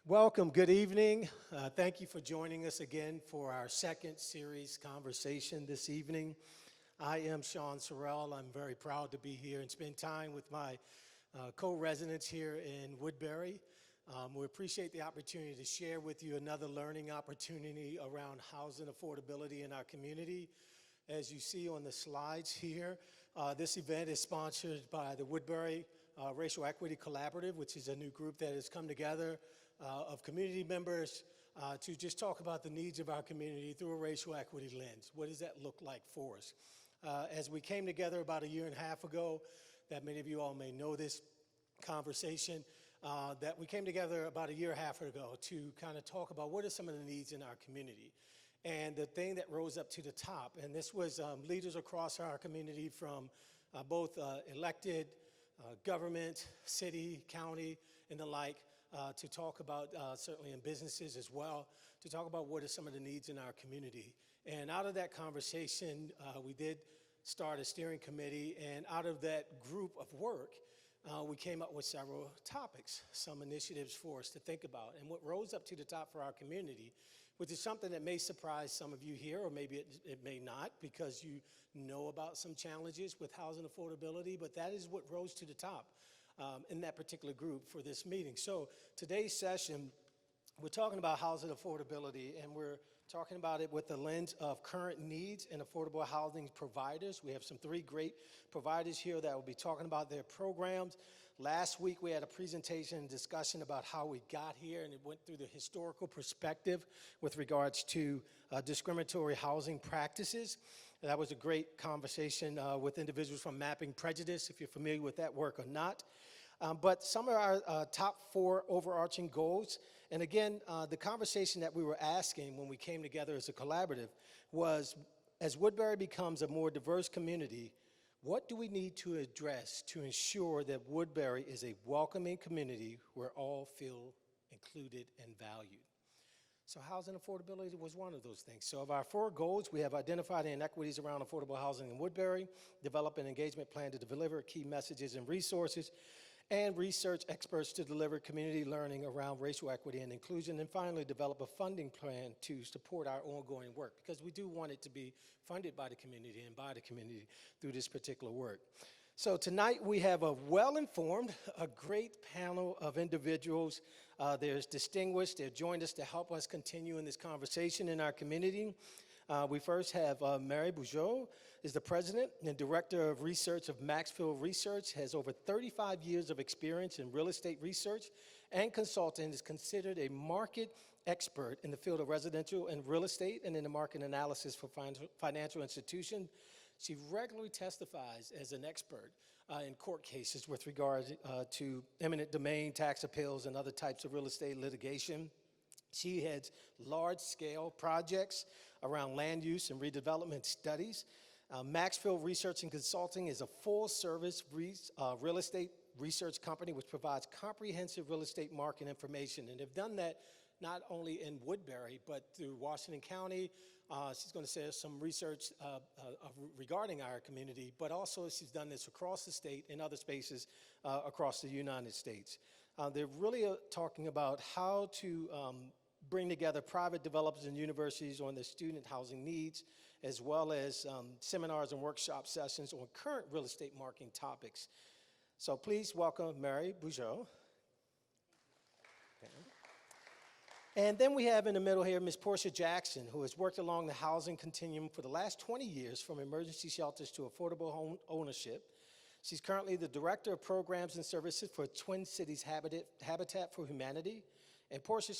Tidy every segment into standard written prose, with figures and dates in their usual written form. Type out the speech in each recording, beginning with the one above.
Welcome, good evening. Thank you for joining us again for our second series conversation this evening. I am Sean Sorrell. I'm very proud to be here and spend time with my co-residents here in Woodbury. We appreciate the opportunity to share with you another learning opportunity around housing affordability in our community. As you see on the slides here, this event is sponsored by the Woodbury Racial Equity Collaborative, which is a new group that has come together of community members to just talk about the needs of our community through a racial equity lens. What does that look like for us? As we came together about a year and a half ago, that many of you all may know this conversation, that we came together about a year and a half ago to kind of talk about what are some of the needs in our community. And the thing that rose up to the top, and this was leaders across our community from both elected government, city, county, and the like, to talk about, certainly in businesses as well, to talk about what are some of the needs in our community. And out of that conversation, we did start a steering committee, and out of that group of work, we came up with several topics, some initiatives for us to think about. And what rose up to the top for our community, which is something that may surprise some of you here, or maybe it may not, because you know about some challenges with housing affordability, but that is what rose to the top in that particular group for this meeting. So today's session, we're talking about housing affordability, and we're talking about it with the lens of current needs and affordable housing providers. We have some three great providers here that will be talking about their programs. Last week, we had a presentation and discussion about how we got here, and it went through the historical perspective with regards to discriminatory housing practices. That was a great conversation with individuals from Mapping Prejudice, if you're familiar with that work or not. But some of our top four overarching goals, and again, the conversation that we were asking when we came together as a collaborative was, as Woodbury becomes a more diverse community, what do we need to address to ensure that Woodbury is a welcoming community where all feel included and valued? So housing affordability was one of those things. So of our four goals, we have identified inequities around affordable housing in Woodbury, develop an engagement plan to deliver key messages and resources, and research experts to deliver community learning around racial equity and inclusion, and finally develop a funding plan to support our ongoing work, because we do want it to be funded by the community and by the community through this particular work. So tonight we have a well-informed, a great panel of individuals. They're distinguished. They've joined us to help us continue in this conversation in our community. We first have Mary Bugeaud, is the president and director of research of Maxfield Research, has over 35 years of experience in real estate research and consulting, is considered a market expert in the field of residential and real estate and in the market analysis for financial institutions. She regularly testifies as an expert in court cases with regard to eminent domain, tax appeals, and other types of real estate litigation. She heads large-scale projects around land use and redevelopment studies. Maxfield Research and Consulting is a full-service real estate research company which provides comprehensive real estate market information, and they've done that not only in Woodbury, but through Washington County. She's going to share some research regarding our community, but also she's done this across the state and other spaces across the United States. They're really talking about how to bring together private developers and universities on their student housing needs, as well as seminars and workshop sessions on current real estate marketing topics. So please welcome Mary Bugeaud. And then we have in the middle here Ms. Portia Jackson, who has worked along the housing continuum for the last 20 years, from emergency shelters to affordable home ownership. She's currently the Director of Programs and Services for Twin Cities Habitat for Humanity. And Portia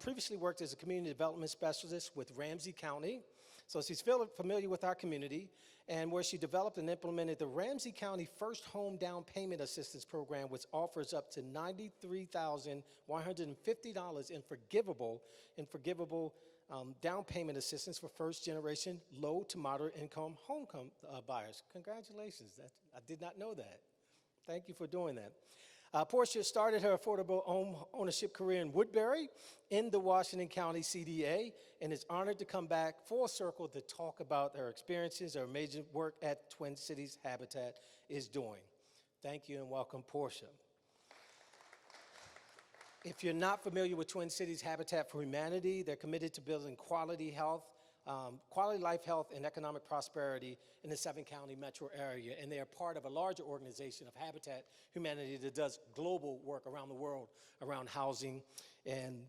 previously worked as a community development specialist with Ramsey County. So she's familiar with our community, and where she developed and implemented the Ramsey County First Home Down Payment Assistance Program, which offers up to $93,150 in forgivable down payment assistance for first-generation low to moderate income home buyers. Congratulations, I did not know that. Thank you for doing that. Portia started her affordable home ownership career in Woodbury in the Washington County CDA, and is honored to come back full circle to talk about her experiences, her amazing work at Twin Cities Habitat is doing. Thank you and welcome, Portia. If you're not familiar with Twin Cities Habitat for Humanity, they're committed to building quality life health, and economic prosperity in the 7-county metro area. And they are part of a larger organization of Habitat Humanity that does global work around the world around housing and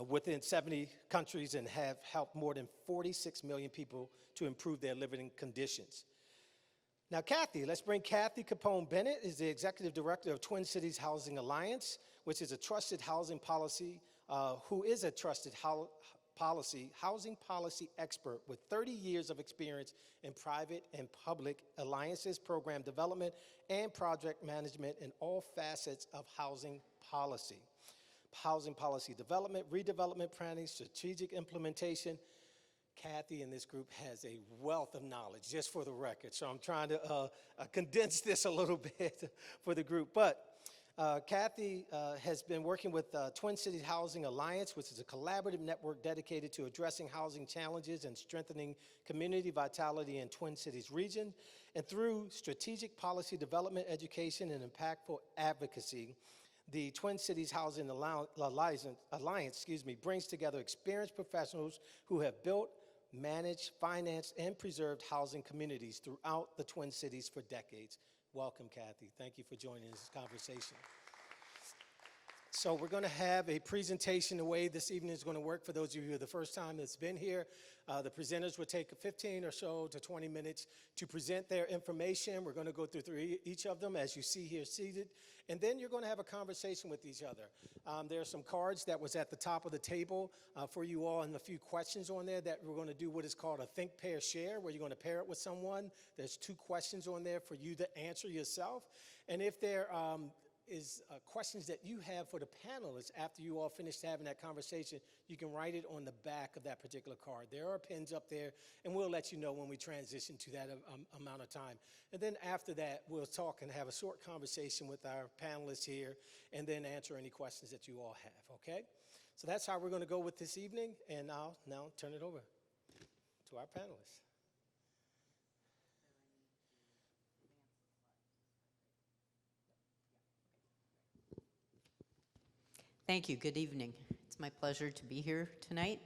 within 70 countries, and have helped more than 46 million people to improve their living conditions. Now, Kathy, let's bring Kathy Capone-Bennett, is the Executive Director of Twin Cities Housing Alliance, which is a trusted housing policy, housing policy expert with 30 years of experience in private and public alliances, program development, and project management in all facets of housing policy. Housing policy development, redevelopment planning, strategic implementation. Kathy in this group has a wealth of knowledge, just for the record. So I'm trying to condense this a little bit for the group. But Kathy has been working with Twin Cities Housing Alliance, which is a collaborative network dedicated to addressing housing challenges and strengthening community vitality in Twin Cities region. And through strategic policy development, education, and impactful advocacy, the Twin Cities Housing Alliance brings together experienced professionals who have built, managed, financed, and preserved housing communities throughout the Twin Cities for decades. Welcome, Kathy. Thank you for joining this conversation. So we're going to have a presentation. The way this evening is going to work, for those of you who are the first time that's been here, the presenters will take 15 or so to 20 minutes to present their information. We're going to go through each of them, as you see here seated, and then you're going to have a conversation with each other. There are some cards that was at the top of the table for you all, and a few questions on there that we're going to do what is called a think, pair, share, where you're going to pair it with someone. There's 2 questions on there for you to answer yourself, and if there is questions that you have for the panelists after you all finish having that conversation, you can write it on the back of that particular card. There are pins up there, and we'll let you know when we transition to that amount of time. And then after that, we'll talk and have a short conversation with our panelists here, and then answer any questions that you all have, okay? So that's how we're going to go with this evening, and I'll now turn it over to our panelists. Thank you. Good evening. It's my pleasure to be here tonight.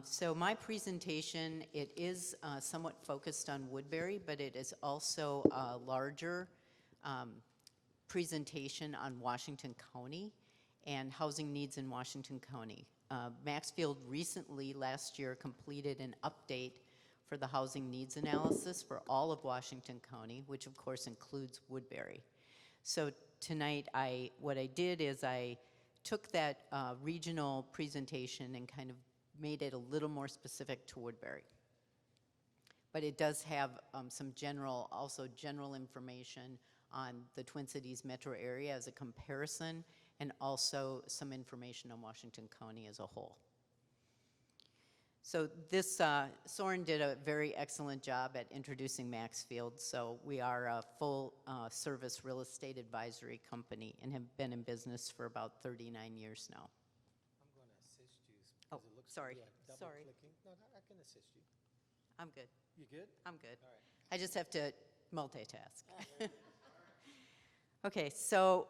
So my presentation, it is somewhat focused on Woodbury, but it is also a larger presentation on Washington County and housing needs in Washington County. Maxfield recently, last year, completed an update for the housing needs analysis for all of Washington County, which of course includes Woodbury. So tonight, what I did is I took that regional presentation and kind of made it a little more specific to Woodbury. But it does have some general information on the Twin Cities metro area as a comparison, and also some information on Washington County as a whole. So this, Soren did a very excellent job at introducing Maxfield. So we are a full service real estate advisory company and have been in business for about 39 years now. I'm going to assist you. Oh, It looks sorry. Like you have Sorry. double-clicking. No, I can assist you. I'm good. You good? I'm good. All right. I just have to multitask. Okay, so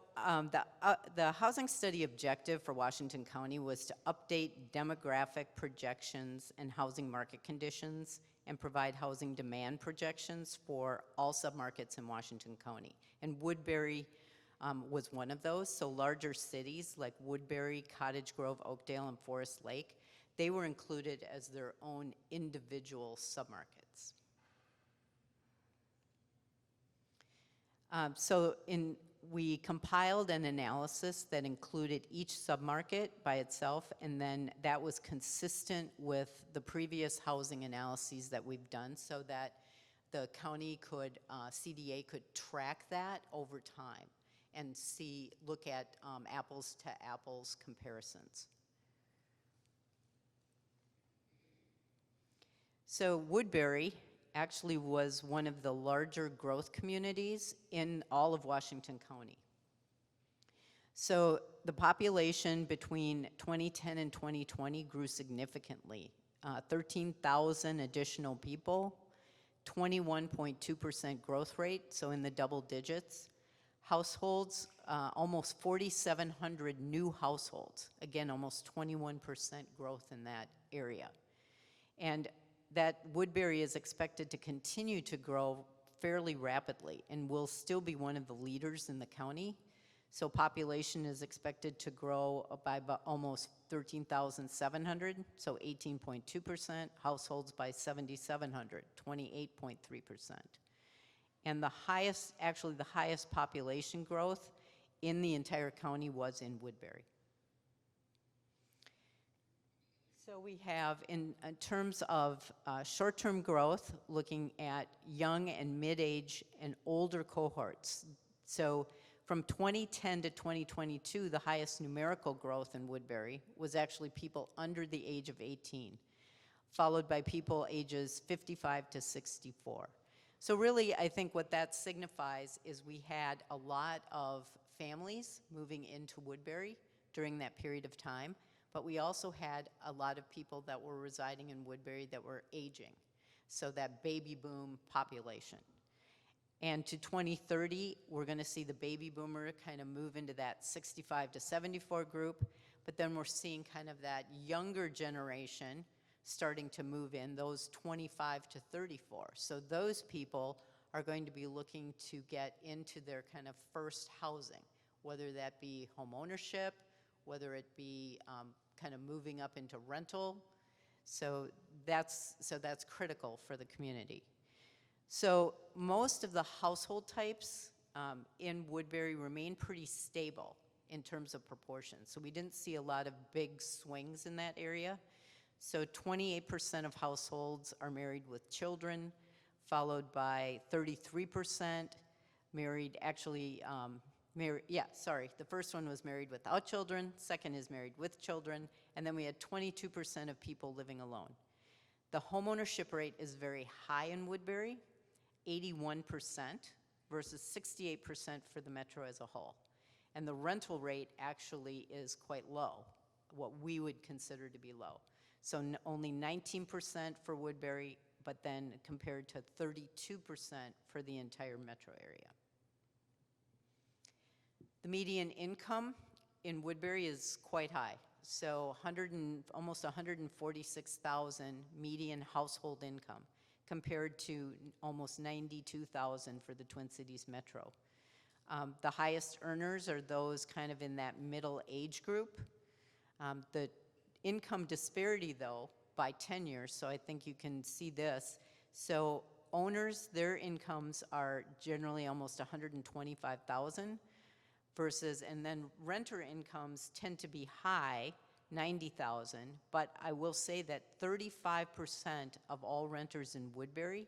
the housing study objective for Washington County was to update demographic projections and housing market conditions and provide housing demand projections for all submarkets in Washington County. And Woodbury was one of those. So larger cities like Woodbury, Cottage Grove, Oakdale, and Forest Lake, they were included as their own individual submarkets. We compiled an analysis that included each submarket by itself, and then that was consistent with the previous housing analyses that we've done, so that the county could, CDA could track that over time and look at apples to apples comparisons. So Woodbury actually was one of the larger growth communities in all of Washington County. So the population between 2010 and 2020 grew significantly. 13,000 additional people, 21.2% growth rate, so in the double digits. Households, almost 4,700 new households. Again, almost 21% growth in that area. And that Woodbury is expected to continue to grow fairly rapidly and will still be one of the leaders in the county. So population is expected to grow by about almost 13,700, so 18.2%, households by 7,700, 28.3%. And the highest, actually the highest population growth in the entire county was in Woodbury. So we have, in terms of short-term growth, looking at young and mid-age and older cohorts. So from 2010 to 2022, the highest numerical growth in Woodbury was actually people under the age of 18, followed by people ages 55 to 64. So really, I think what that signifies is we had a lot of families moving into Woodbury during that period of time, but we also had a lot of people that were residing in Woodbury that were aging, so that baby boom population. And to 2030, we're gonna see the baby boomer kind of move into that 65 to 74 group, but then we're seeing kind of that younger generation starting to move in, those 25 to 34. So those people are going to be looking to get into their kind of first housing, whether that be home ownership, whether it be kind of moving up into rental. So that's critical for the community. So most of the household types in Woodbury remain pretty stable in terms of proportions. So we didn't see a lot of big swings in that area. So 28% of households are married with children, followed by 33% married, actually, the first one was married without children, second is married with children, and then we had 22% of people living alone. The homeownership rate is very high in Woodbury, 81% versus 68% for the metro as a whole. And the rental rate actually is quite low, what we would consider to be low. So only 19% for Woodbury, but then compared to 32% for the entire metro area. The median income in Woodbury is quite high. So almost 146,000 median household income compared to almost 92,000 for the Twin Cities metro. The highest earners are those kind of in that middle age group. The income disparity, though, by tenure, so I think you can see this. So owners, their incomes are generally almost 125,000 versus, and then renter incomes tend to be high, 90,000, but I will say that 35% of all renters in Woodbury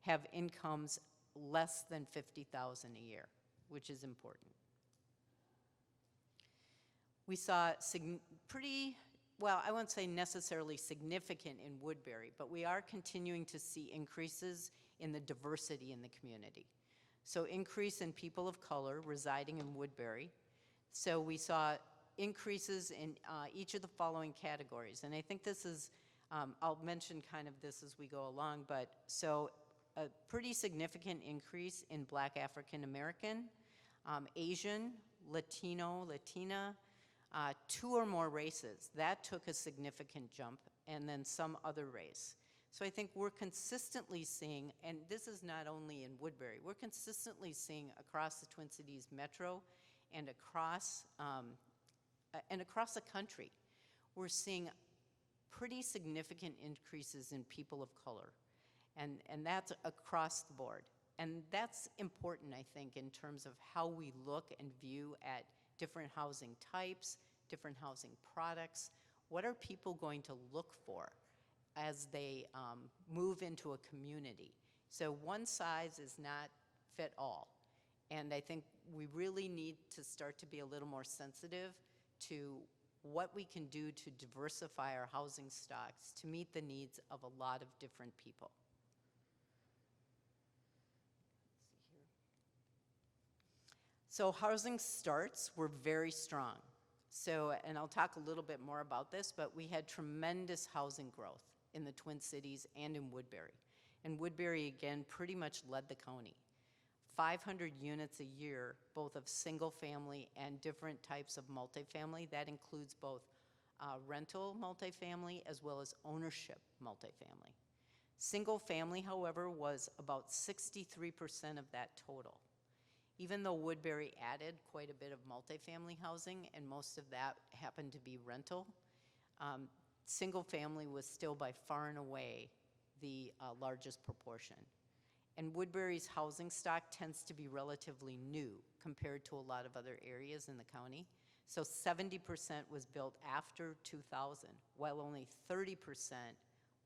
have incomes less than 50,000 a year, which is important. We saw well, I won't say necessarily significant in Woodbury, but we are continuing to see increases in the diversity in the community. So increase in people of color residing in Woodbury. So we saw increases in each of the following categories. And I think this is, I'll mention kind of this as we go along, but so a pretty significant increase in Black African American, Asian, Latino, Latina, 2 or more races. That took a significant jump, and then some other race. So I think we're consistently seeing, and this is not only in Woodbury, we're consistently seeing across the Twin Cities metro and across the country, we're seeing pretty significant increases in people of color, and that's across the board. And that's important, I think, in terms of how we look and view at different housing types, different housing products. What are people going to look for as they move into a community? So one size is not fit all. And I think we really need to start to be a little more sensitive to what we can do to diversify our housing stocks to meet the needs of a lot of different people. So housing starts were very strong. So, and I'll talk a little bit more about this, but we had tremendous housing growth in the Twin Cities and in Woodbury. And Woodbury, again, pretty much led the county, 500 units a year, both of single family and different types of multifamily. That includes both rental multifamily as well as ownership multifamily. Single family, however, was about 63% of that total. Even though Woodbury added quite a bit of multifamily housing, and most of that happened to be rental, single family was still by far and away the largest proportion. And Woodbury's housing stock tends to be relatively new compared to a lot of other areas in the county. So 70% was built after 2000, while only 30%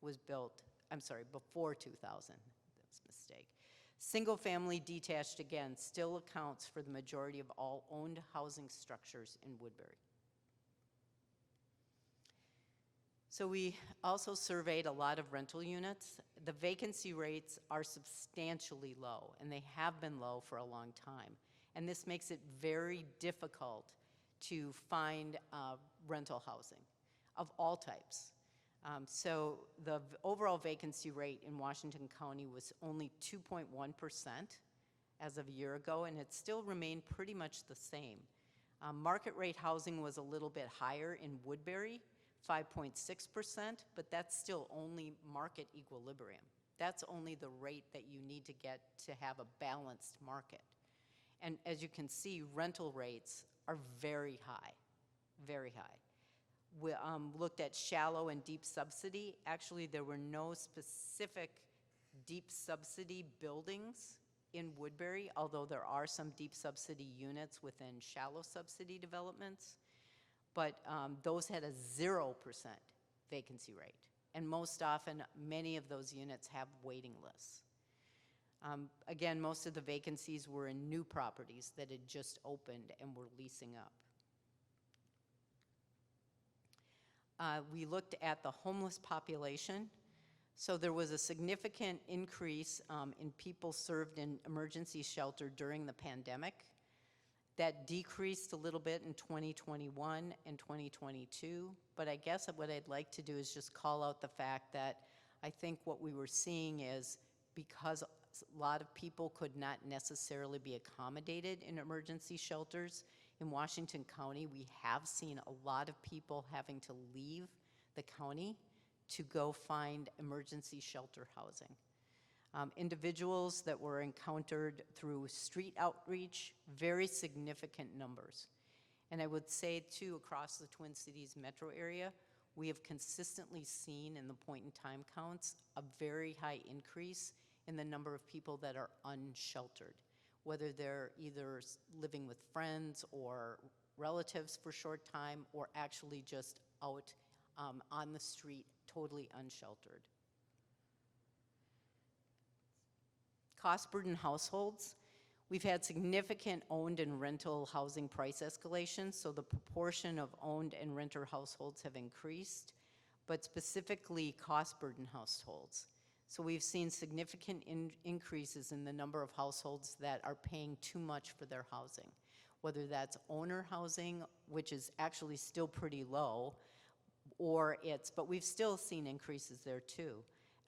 was built, before 2000. That's a mistake. Single family detached, again, still accounts for the majority of all owned housing structures in Woodbury. So we also surveyed a lot of rental units. The vacancy rates are substantially low, and they have been low for a long time. And this makes it very difficult to find rental housing of all types. So the overall vacancy rate in Washington County was only 2.1% as of a year ago, and it still remained pretty much the same. Market rate housing was a little bit higher in Woodbury, 5.6%, but that's still only market equilibrium. That's only the rate that you need to get to have a balanced market. And as you can see, rental rates are very high, very high. We looked at shallow and deep subsidy. Actually, there were no specific deep subsidy buildings in Woodbury, although there are some deep subsidy units within shallow subsidy developments. But those had a 0% vacancy rate. And most often, many of those units have waiting lists. Again, most of the vacancies were in new properties that had just opened and were leasing up. We looked at the homeless population. So there was a significant increase in people served in emergency shelter during the pandemic. That decreased a little bit in 2021 and 2022, but I guess what I'd like to do is just call out the fact that I think what we were seeing is because a lot of people could not necessarily be accommodated in emergency shelters in Washington County, we have seen a lot of people having to leave the county to go find emergency shelter housing. Individuals that were encountered through street outreach, very significant numbers. And I would say too, across the Twin Cities metro area, we have consistently seen in the point in time counts a very high increase in the number of people that are unsheltered, whether they're either living with friends or relatives for a short time or actually just out on the street, totally unsheltered. Cost burden households. We've had significant owned and rental housing price escalation, so the proportion of owned and renter households have increased, but specifically cost burden households. So we've seen significant increases in the number of households that are paying too much for their housing, whether that's owner housing, which is actually still pretty low, but we've still seen increases there too,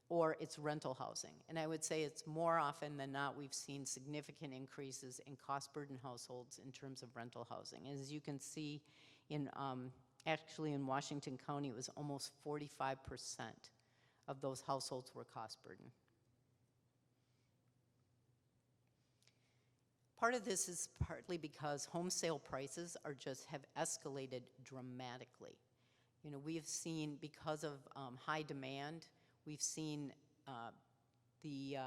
or it's rental housing. And I would say it's more often than not we've seen significant increases in cost burden households in terms of rental housing. As you can see, actually in Washington County, it was almost 45% of those households were cost burden. Part of this is partly because home sale prices have escalated dramatically. You know, we have seen, because of high demand, we've seen the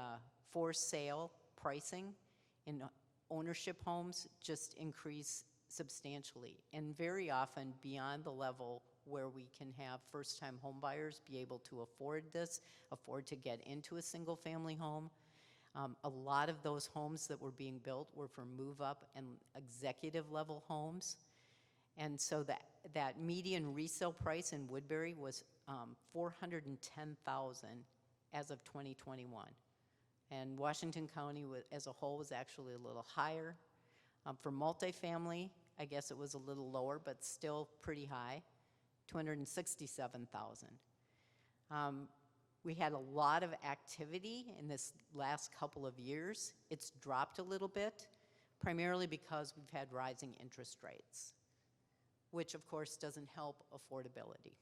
for sale pricing in ownership homes just increase substantially, and very often beyond the level where we can have first-time home buyers be able to afford to get into a single-family home. A lot of those homes that were being built were for move-up and executive-level homes. And so that median resale price in Woodbury was $410,000 as of 2021. And Washington County as a whole was actually a little higher. For multifamily, I guess it was a little lower, but still pretty high, $267,000. We had a lot of activity in this last couple of years. It's dropped a little bit, primarily because we've had rising interest rates, which of course doesn't help affordability.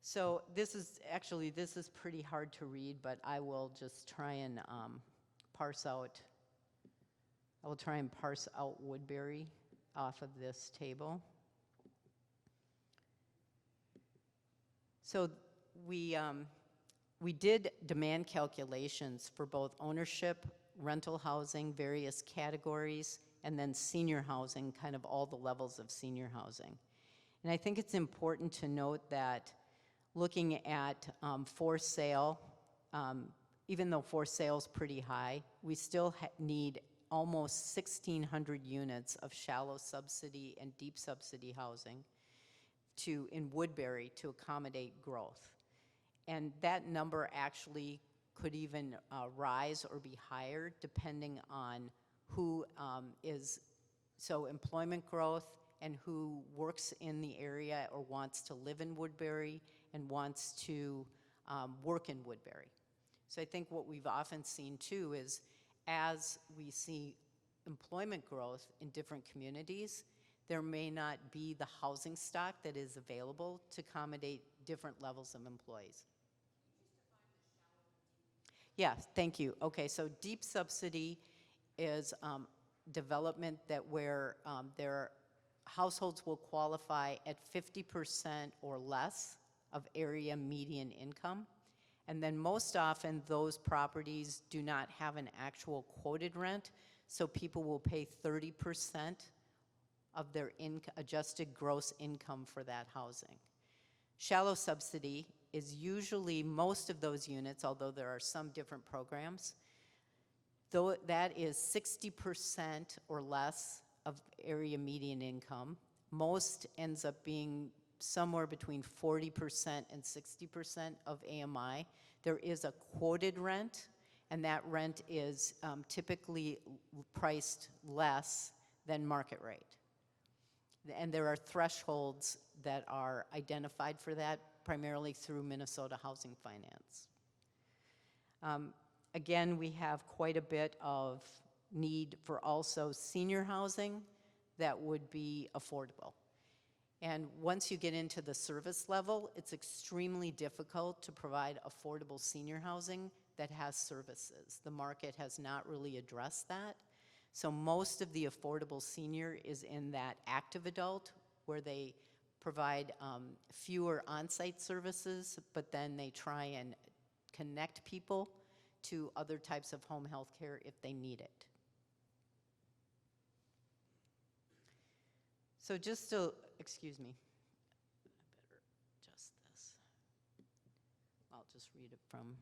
So this is pretty hard to read, but I will just try and parse out Woodbury off of this table. So we did demand calculations for both ownership, rental housing, various categories, and then senior housing, kind of all the levels of senior housing. And I think it's important to note that looking at for sale, even though for sale is pretty high, we still need almost 1,600 units of shallow subsidy and deep subsidy housing in Woodbury to accommodate growth. And that number actually could even rise or be higher depending on who so employment growth and who works in the area or wants to live in Woodbury and wants to work in Woodbury. So I think what we've often seen too is as we see employment growth in different communities, there may not be the housing stock that is available to accommodate different levels of employees. Yeah, thank you. Okay, so deep subsidy is development that where their households will qualify at 50% or less of area median income. And then most often those properties do not have an actual quoted rent, so people will pay 30% of their adjusted gross income for that housing. Shallow subsidy is usually most of those units, although there are some different programs, though that is 60% or less of area median income. Most ends up being somewhere between 40% and 60% of AMI. There is a quoted rent, and that rent is typically priced less than market rate. And there are thresholds that are identified for that, primarily through Minnesota Housing Finance. Again, we have quite a bit of need for also senior housing that would be affordable. And once you get into the service level, it's extremely difficult to provide affordable senior housing that has services. The market has not really addressed that. So most of the affordable senior is in that active adult where they provide fewer on-site services, but then they try and connect people to other types of home health care if they need it. So just to, excuse me, I better adjust this. I'll just read it from,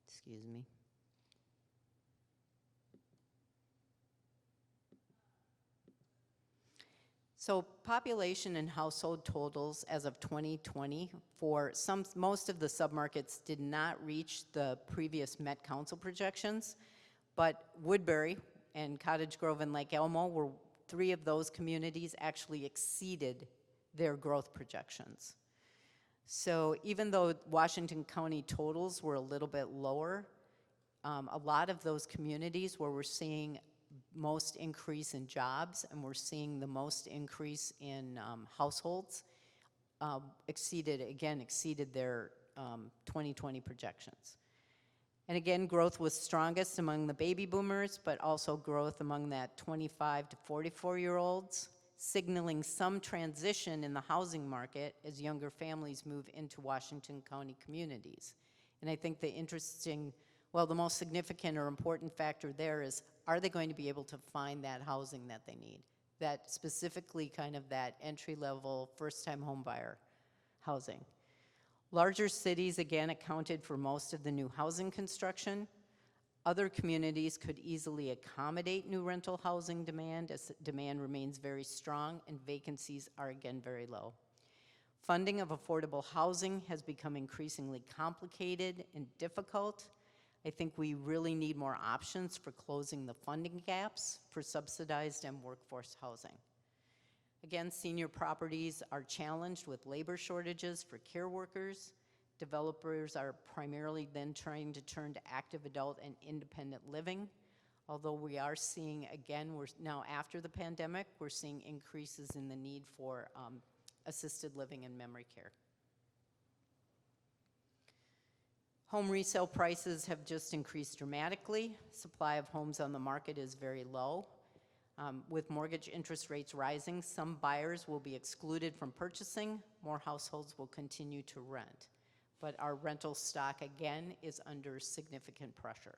excuse me. So population and household totals as of 2020 for most of the submarkets did not reach the previous Met Council projections, but Woodbury and Cottage Grove and Lake Elmo were three of those communities actually exceeded their growth projections. So even though Washington County totals were a little bit lower, a lot of those communities where we're seeing most increase in jobs and we're seeing the most increase in households exceeded their 2020 projections. And again, growth was strongest among the baby boomers, but also growth among that 25 to 44-year-olds, signaling some transition in the housing market as younger families move into Washington County communities. And I think the most significant or important factor there is, are they going to be able to find that housing that they need? That specifically kind of that entry-level, first-time home buyer housing. Larger cities, again, accounted for most of the new housing construction. Other communities could easily accommodate new rental housing demand as demand remains very strong and vacancies are again very low. Funding of affordable housing has become increasingly complicated and difficult. I think we really need more options for closing the funding gaps for subsidized and workforce housing. Again, senior properties are challenged with labor shortages for care workers. Developers are primarily then trying to turn to active adult and independent living. Although we are seeing, again, we're now after the pandemic, we're seeing increases in the need for assisted living and memory care. Home resale prices have just increased dramatically. Supply of homes on the market is very low. With mortgage interest rates rising, some buyers will be excluded from purchasing. More households will continue to rent. But our rental stock, again, is under significant pressure.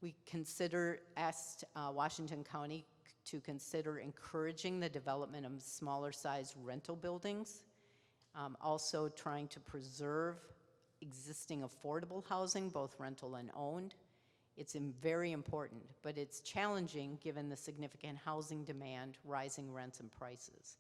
We asked Washington County to consider encouraging the development of smaller size rental buildings, also trying to preserve existing affordable housing, both rental and owned. It's very important, but it's challenging given the significant housing demand, rising rents and prices.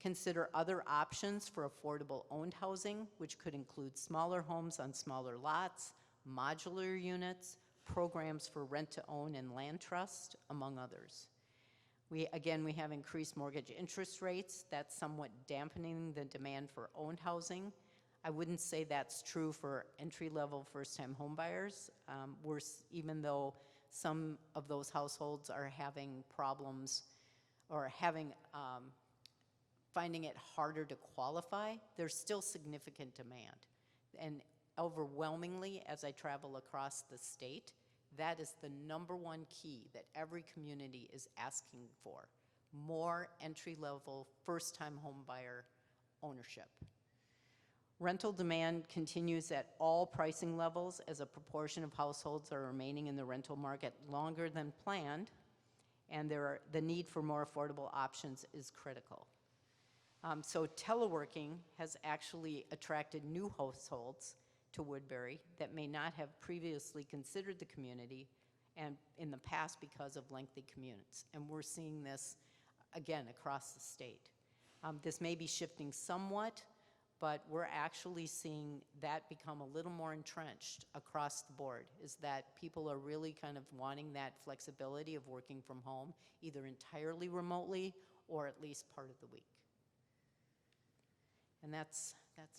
Consider other options for affordable owned housing, which could include smaller homes on smaller lots, modular units, programs for rent to own and land trust, among others. We have increased mortgage interest rates. That's somewhat dampening the demand for owned housing. I wouldn't say that's true for entry-level first-time homebuyers. Even though some of those households are having problems or finding it harder to qualify, there's still significant demand. And overwhelmingly, as I travel across the state, that is the #1 key that every community is asking for: more entry-level first-time homebuyer ownership. Rental demand continues at all pricing levels as a proportion of households are remaining in the rental market longer than planned, and the need for more affordable options is critical. So teleworking has actually attracted new households to Woodbury that may not have previously considered the community and in the past because of lengthy commutes. And we're seeing this, again, across the state. This may be shifting somewhat, but we're actually seeing that become a little more entrenched across the board, is that people are really kind of wanting that flexibility of working from home, either entirely remotely or at least part of the week. And that's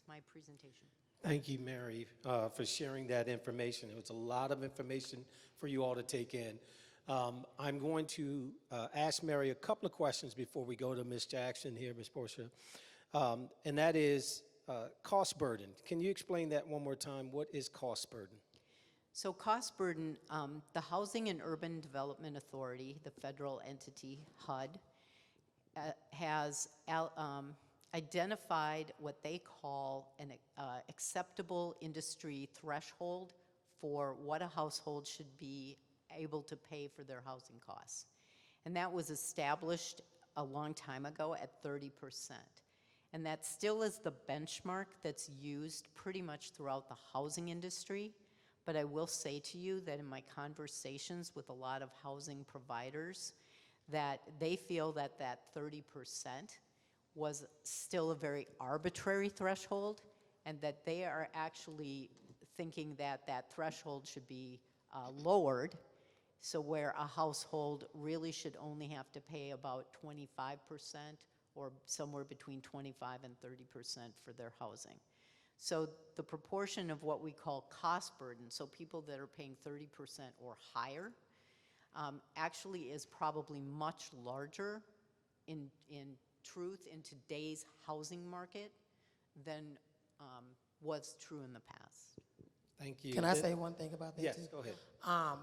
my presentation. Thank you, Mary, for sharing that information. It was a lot of information for you all to take in. I'm going to ask Mary a couple of questions before we go to Ms. Jackson here, Ms. Portia, and that is cost burden. Can you explain that one more time? What is cost burden? So cost burden, the Housing and Urban Development Authority, the federal entity, HUD, has identified what they call an acceptable industry threshold for what a household should be able to pay for their housing costs. And that was established a long time ago at 30%. And that still is the benchmark that's used pretty much throughout the housing industry. But I will say to you that in my conversations with a lot of housing providers, that they feel that that 30% was still a very arbitrary threshold, and that they are actually thinking that that threshold should be lowered, so where a household really should only have to pay about 25% or somewhere between 25 and 30% for their housing. So the proportion of what we call cost burden, so people that are paying 30% or higher, actually is probably much larger in truth in today's housing market than was true in the past. Thank you. Can I say one thing about that too? Yes, go ahead.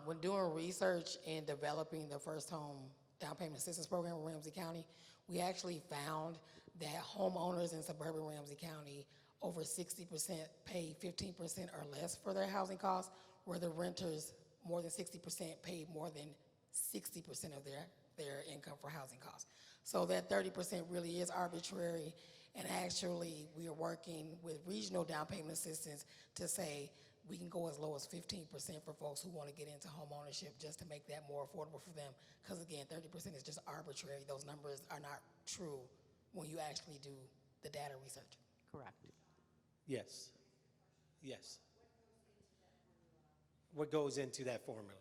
When doing research and developing the first home down payment assistance program in Ramsey County, we actually found that homeowners in suburban Ramsey County, over 60% pay 15% or less for their housing costs, where the renters, more than 60%, paid more than 60% of their income for housing costs. So that 30% really is arbitrary, and actually we are working with regional down payment assistance to say we can go as low as 15% for folks who want to get into home ownership, just to make that more affordable for them. Because again, 30% is just arbitrary. Those numbers are not true when you actually do the data research. Correct. Yes. Yes. What goes into that formula?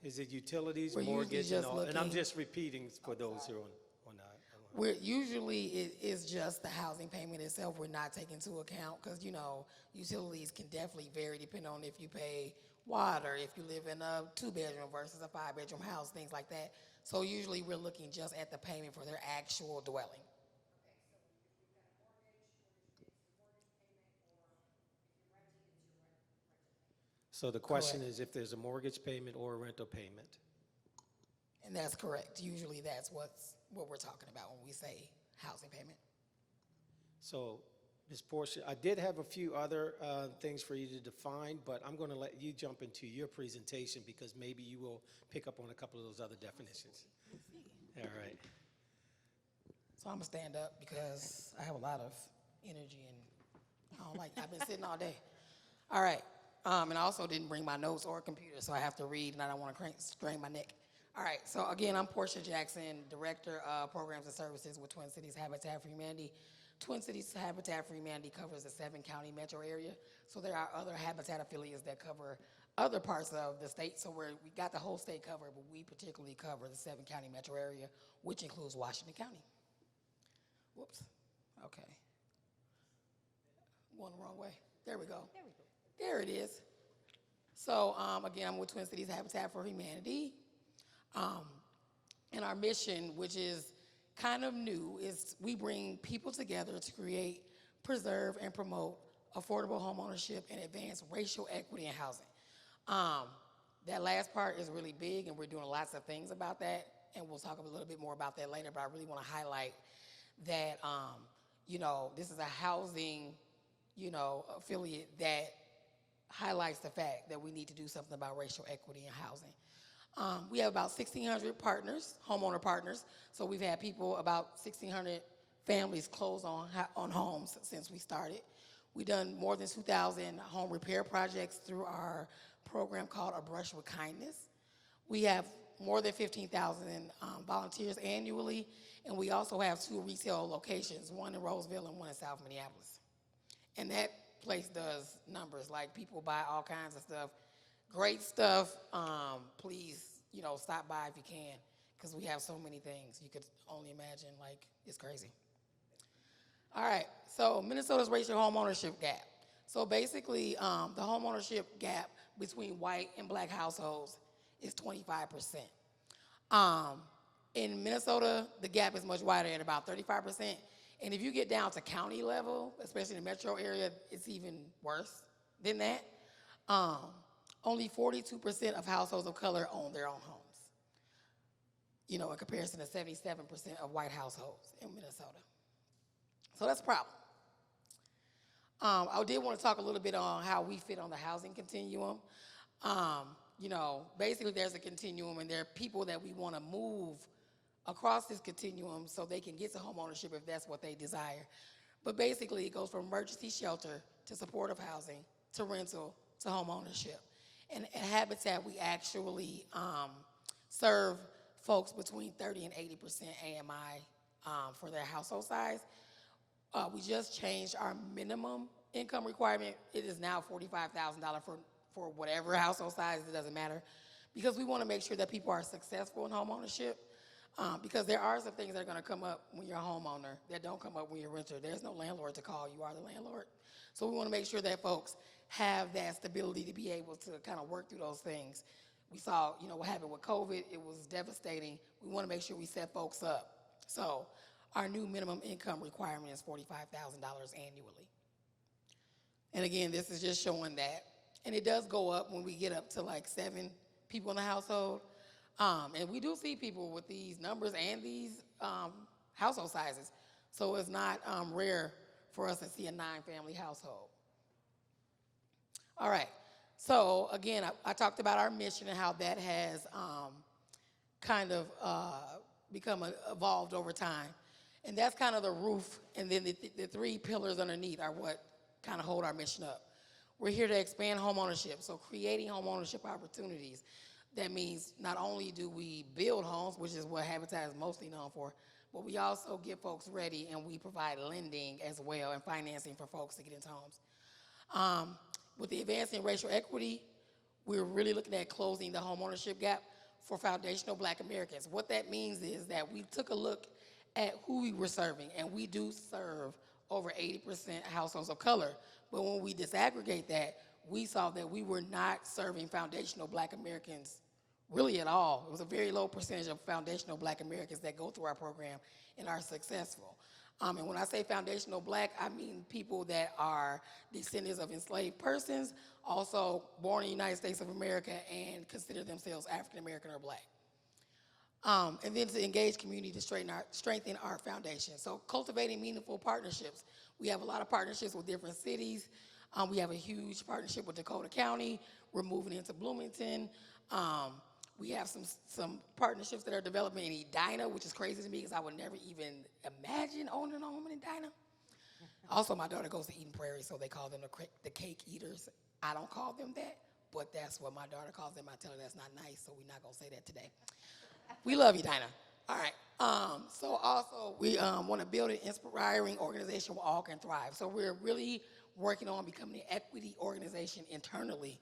Is it utilities, We're usually mortgage, and just all? And I'm looking- just repeating for those who are not. We're usually, it is just the housing payment itself we're not taking into account, because, utilities can definitely vary depending on if you pay water, if you live in a 2-bedroom versus a 5-bedroom house, things like that. So usually we're looking just at the payment for their actual dwelling. So the question Correct. is if there's a mortgage payment or a rental payment. And that's correct. Usually that's what we're talking about when we say housing payment. So, Ms. Portia, I did have a few other things for you to define, but I'm going to let you jump into your presentation because maybe you will pick up on a couple of those other definitions. All right. So I'm gonna stand up because I have a lot of energy and I've been sitting all day. All right. And I also didn't bring my notes or a computer, so I have to read and I don't want to strain my neck. All right, so again, I'm Portia Jackson, Director of Programs and Services with Twin Cities Habitat for Humanity. Twin Cities Habitat for Humanity covers the 7-county metro area, so there are other Habitat affiliates that cover other parts of the state, so we got the whole state covered, but we particularly cover the 7-county metro area, which includes Washington County. Whoops, okay. Going the wrong way. There we go. There it is. So again, I'm with Twin Cities Habitat for Humanity. And our mission, which is kind of new, is we bring people together to create, preserve, and promote affordable homeownership and advance racial equity in housing. That last part is really big, and we're doing lots of things about that, and we'll talk a little bit more about that later, but I really want to highlight that, this is a housing, affiliate that highlights the fact that we need to do something about racial equity in housing. We have about 1,600 partners, homeowner partners. So we've had about 1,600 families close on homes since we started. We've done more than 2,000 home repair projects through our program called A Brush with Kindness. We have more than 15,000 volunteers annually, and we also have 2 retail locations, one in Roseville and one in South Minneapolis. And that place does numbers, like people buy all kinds of stuff. Great stuff. Please, stop by if you can, because we have so many things. You could only imagine, it's crazy. All right, so Minnesota's racial homeownership gap. So basically, the homeownership gap between white and black households is 25%. In Minnesota, the gap is much wider at about 35%. And if you get down to county level, especially in the metro area, it's even worse than that. Only 42% of households of color own their own homes, in comparison to 77% of white households in Minnesota. So that's a problem. I did want to talk a little bit on how we fit on the housing continuum. Basically there's a continuum, and there are people that we want to move across this continuum so they can get to home ownership if that's what they desire. But basically it goes from emergency shelter to supportive housing to rental to home ownership. And at Habitat, we actually serve folks between 30 and 80% AMI for their household size. We just changed our minimum income requirement. It is now $45,000 for whatever household size, it doesn't matter, because we want to make sure that people are successful in home ownership, because there are some things that are going to come up when you're a homeowner that don't come up when you're a renter. There's no landlord to call, you are the landlord. So we want to make sure that folks have that stability to be able to kind of work through those things. We saw, what happened with COVID. It was devastating. We want to make sure we set folks up. So our new minimum income requirement is $45,000 annually. And again, this is just showing that. And it does go up when we get up to 7 people in the household. And we do see people with these numbers and these household sizes. So it's not rare for us to see a 9-family household. All right, so again, I talked about our mission and how that has kind of evolved over time. And that's kind of the roof, and then the 3 pillars underneath are what kind of hold our mission up. We're here to expand home ownership, so creating home ownership opportunities. That means not only do we build homes, which is what Habitat is mostly known for, but we also get folks ready, and we provide lending as well and financing for folks to get into homes. With the advancing racial equity, we're really looking at closing the home ownership gap. for foundational Black Americans. What that means is that we took a look at who we were serving, and we do serve over 80% households of color. But when we disaggregate that, we saw that we were not serving foundational Black Americans really at all. It was a very low percentage of foundational Black Americans that go through our program and are successful. And when I say foundational Black, I mean people that are descendants of enslaved persons, also born in the United States of America, and consider themselves African American or Black. And then to engage community to strengthen our foundation. So cultivating meaningful partnerships. We have a lot of partnerships with different cities. We have a huge partnership with Dakota County. We're moving into Bloomington. We have some partnerships that are developing in Edina, which is crazy to me because I would never even imagine owning a home in Edina. Also, my daughter goes to Eden Prairie, so they call them the cake eaters. I don't call them that, but that's what my daughter calls them. I tell her that's not nice, so we're not going to say that today. We love Edina. All right. So also, we want to build an inspiring organization where all can thrive. So we're really working on becoming an equity organization internally.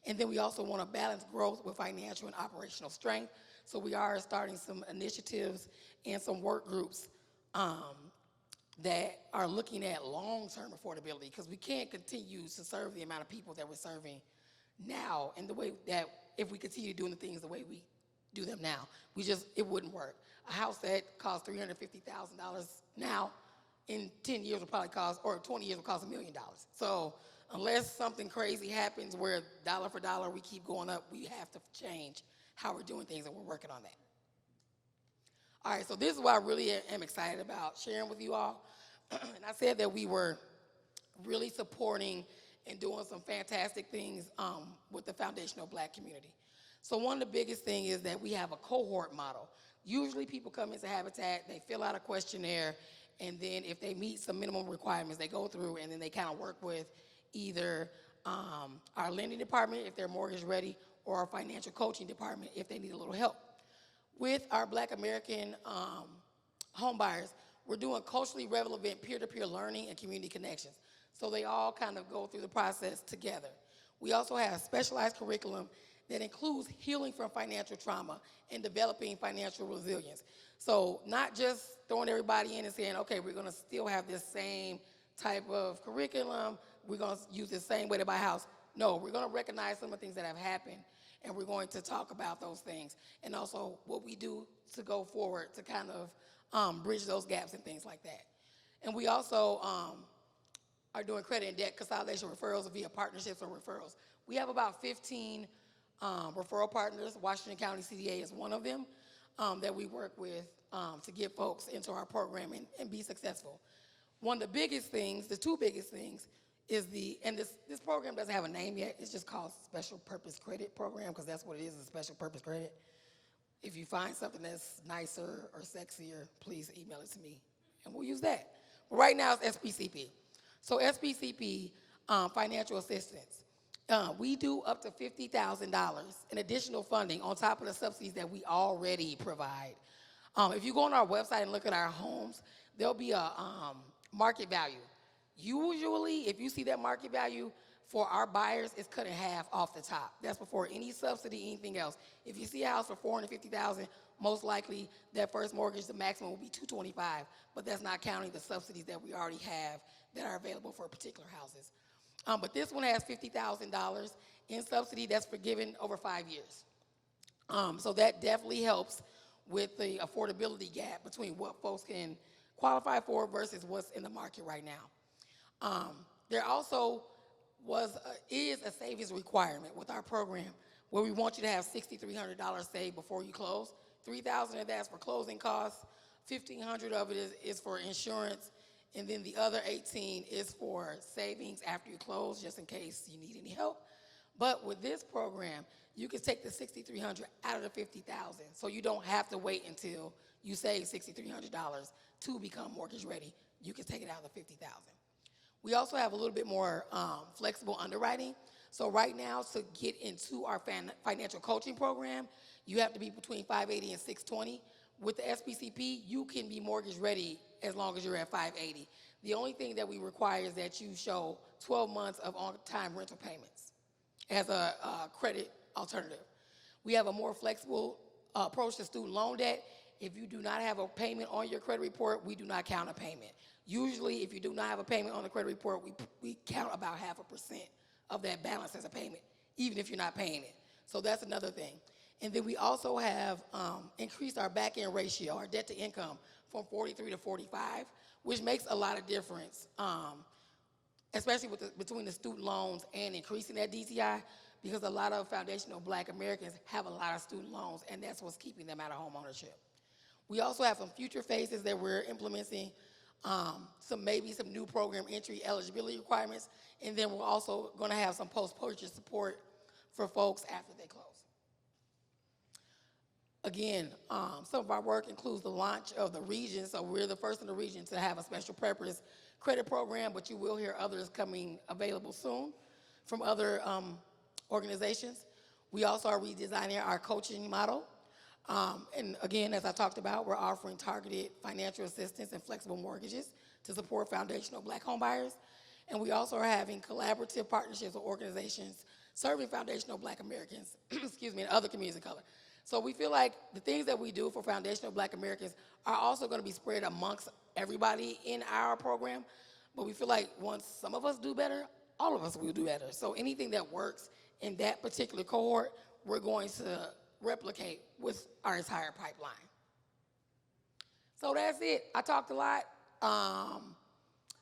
And then we also want to balance growth with financial and operational strength. So we are starting some initiatives and some work groups that are looking at long-term affordability, because we can't continue to serve the amount of people that we're serving now in the way that if we continue doing the things the way we do them now. It wouldn't work. A house that costs $350,000 now, in 10 years will probably cost, or 20 years will cost $1 million. So unless something crazy happens where dollar for dollar we keep going up, we have to change how we're doing things, and we're working on that. All right, so this is what I really am excited about sharing with you all. And I said that we were really supporting and doing some fantastic things with the foundational Black community. So one of the biggest things is that we have a cohort model. Usually people come into Habitat, they fill out a questionnaire, and then if they meet some minimum requirements, they go through and then they kind of work with either our lending department if they're mortgage ready, or our financial coaching department if they need a little help. With our Black American home buyers, we're doing culturally relevant peer-to-peer learning and community connections. So they all kind of go through the process together. We also have a specialized curriculum that includes healing from financial trauma and developing financial resilience. So not just throwing everybody in and saying, okay, we're gonna still have this same type of curriculum, we're gonna use the same way to buy a house. No, we're gonna recognize some of the things that have happened, and we're going to talk about those things, and also what we do to go forward to kind of bridge those gaps and things like that. And we also are doing credit and debt consolidation referrals via partnerships or referrals. We have about 15 referral partners. Washington County CDA is one of them that we work with to get folks into our program and be successful. One of the biggest things, the two biggest things, is this program doesn't have a name yet. It's just called Special Purpose Credit Program, because that's what it is, a special purpose credit. If you find something that's nicer or sexier, please email it to me, and we'll use that. But right now it's SPCP. So SPCP, financial assistance. We do up to $50,000 in additional funding on top of the subsidies that we already provide. If you go on our website and look at our homes, there'll be a market value. Usually, if you see that market value for our buyers, it's cut in half off the top. That's before any subsidy, anything else. If you see a house for $450,000, most likely that first mortgage, the maximum will be $225,000, but that's not counting the subsidies that we already have that are available for particular houses. But this one has $50,000 in subsidy that's forgiven over 5 years. So that definitely helps with the affordability gap between what folks can qualify for versus what's in the market right now. There also is a savings requirement with our program where we want you to have $6,300 saved before you close. $3,000 of that's for closing costs, $1,500 of it is for insurance, and then the other $18,000 is for savings after you close, just in case you need any help. But with this program, you can take the $6,300 out of the $50,000, so you don't have to wait until you save $6,300 to become mortgage ready. You can take it out of the $50,000. We also have a little bit more flexible underwriting. So right now, to get into our financial coaching program, you have to be between 580 and 620. With the SPCP, you can be mortgage ready as long as you're at 580. The only thing that we require is that you show 12 months of on-time rental payments as a credit alternative. We have a more flexible approach to student loan debt. If you do not have a payment on your credit report, we do not count a payment. Usually, if you do not have a payment on the credit report, we count about 0.5% of that balance as a payment, even if you're not paying it. So that's another thing. And then we also have increased our back-end ratio, our debt to income, from 43 to 45, which makes a lot of difference, especially between the student loans and increasing that DTI, because a lot of foundational Black Americans have a lot of student loans, and that's what's keeping them out of home ownership. We also have some future phases that we're implementing, maybe some new program entry eligibility requirements, and then we're also going to have some post-purchase support for folks after they close. Again, some of our work includes the launch of the region, so we're the first in the region to have a special purpose credit program, but you will hear others coming available soon from other organizations. We also are redesigning our coaching model. And again, as I talked about, we're offering targeted financial assistance and flexible mortgages to support foundational Black home buyers. And we also are having collaborative partnerships with organizations serving foundational Black Americans, excuse me, and other communities of color. So we feel like the things that we do for foundational Black Americans are also going to be spread amongst everybody in our program. But we feel like once some of us do better, all of us will do better. So anything that works in that particular cohort, we're going to replicate with our entire pipeline. So that's it. I talked a lot.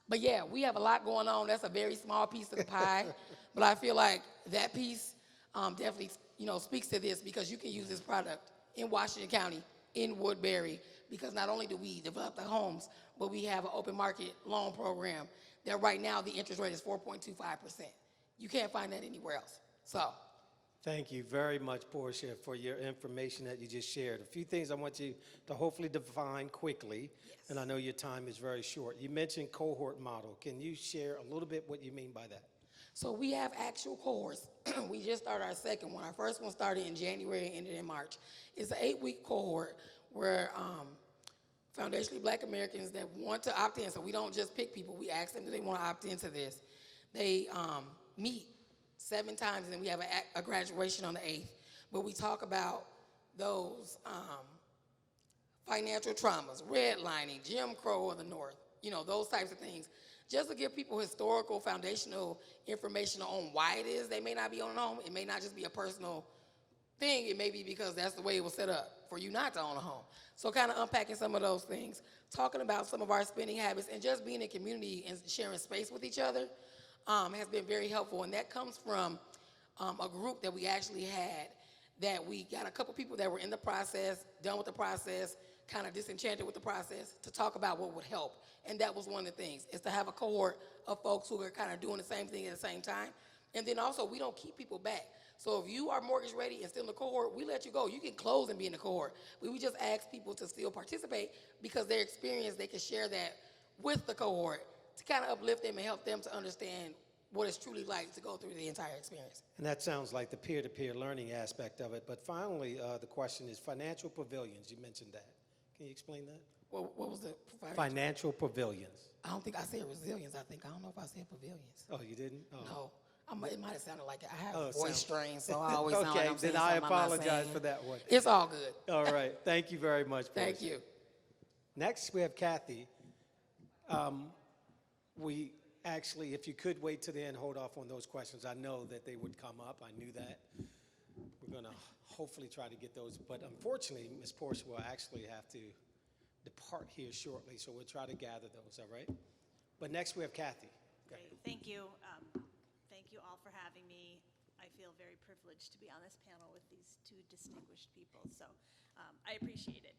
But yeah, we have a lot going on. That's a very small piece of the pie. But I feel like that piece definitely speaks to this, because you can use this product in Washington County, in Woodbury, because not only do we develop the homes, but we have an open market loan program that right now the interest rate is 4.25%. You can't find that anywhere else. So. Thank you very much, Portia, for your information that you just shared. A few things I want you to hopefully define quickly, Yes. And I know your time is very short. You mentioned cohort model. Can you share a little bit what you mean by that? So we have actual cohorts. We just started our second one. Our first one started in January and ended in March. It's an 8-week cohort where foundationally Black Americans that want to opt in, so we don't just pick people, we ask them if they want to opt into this. They meet 7 times, and then we have a graduation on the 8th. But we talk about those financial traumas, redlining, Jim Crow of the North, those types of things, just to give people historical, foundational information on why it is they may not be owning a home. It may not just be a personal thing. It may be because that's the way it was set up for you not to own a home. So kind of unpacking some of those things, talking about some of our spending habits, and just being in community and sharing space with each other has been very helpful. And that comes from a group that we actually had, that we got a couple people that were in the process, done with the process, kind of disenchanted with the process, to talk about what would help. And that was one of the things, is to have a cohort of folks who are kind of doing the same thing at the same time. And then also, we don't keep people back. So if you are mortgage ready and still in the cohort, we let you go. You can close and be in the cohort. But we just ask people to still participate, because their experience, they can share that with the cohort to kind of uplift them and help them to understand what it's truly like to go through the entire experience. And that sounds like the peer-to-peer learning aspect of it. But finally, the question is financial pavilions. You mentioned that. Can you explain that? What was the Financial pavilions. I don't think I said resilience. I don't know if I said pavilions. Oh, you didn't? Oh. No. It might have sounded like I have Oh, a voice sound- strain, so I always sound like I'm saying then I something I'm not apologize saying. for that one. It's all good. All right. Thank you very much, Portia. Thank you. Next, we have Kathy. We actually, if you could wait to the end, hold off on those questions. I know that they would come up. I knew that. We're going to hopefully try to get those. But unfortunately, Ms. Portia will actually have to depart here shortly, so we'll try to gather those, all right? But next, we have Kathy. Great, thank you. Thank you all for having me. I feel very privileged to be on this panel with these 2 distinguished people, so I appreciate it.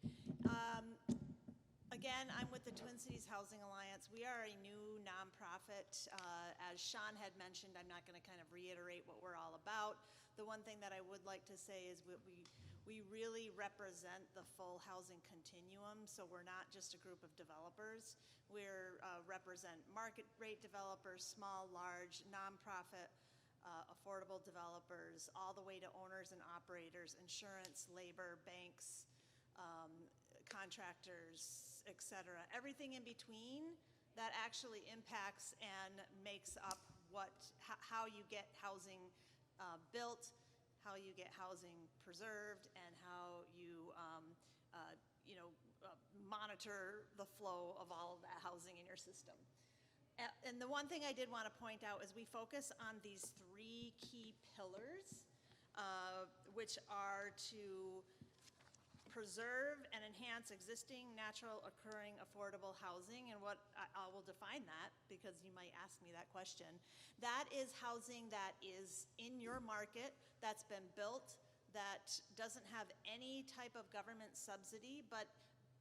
Again, I'm with the Twin Cities Housing Alliance. We are a new nonprofit. As Sean had mentioned, I'm not going to kind of reiterate what we're all about. The one thing that I would like to say is we really represent the full housing continuum, so we're not just a group of developers. We represent market rate developers, small, large, nonprofit, affordable developers, all the way to owners and operators, insurance, labor, banks, contractors, et cetera. Everything in between that actually impacts and makes up how you get housing built, how you get housing preserved, and how you, monitor the flow of all of that housing in your system. And the one thing I did want to point out is we focus on these three key pillars, which are to preserve and enhance existing natural occurring affordable housing. And what I will define that, because you might ask me that question. That is housing that is in your market, that's been built, that doesn't have any type of government subsidy, but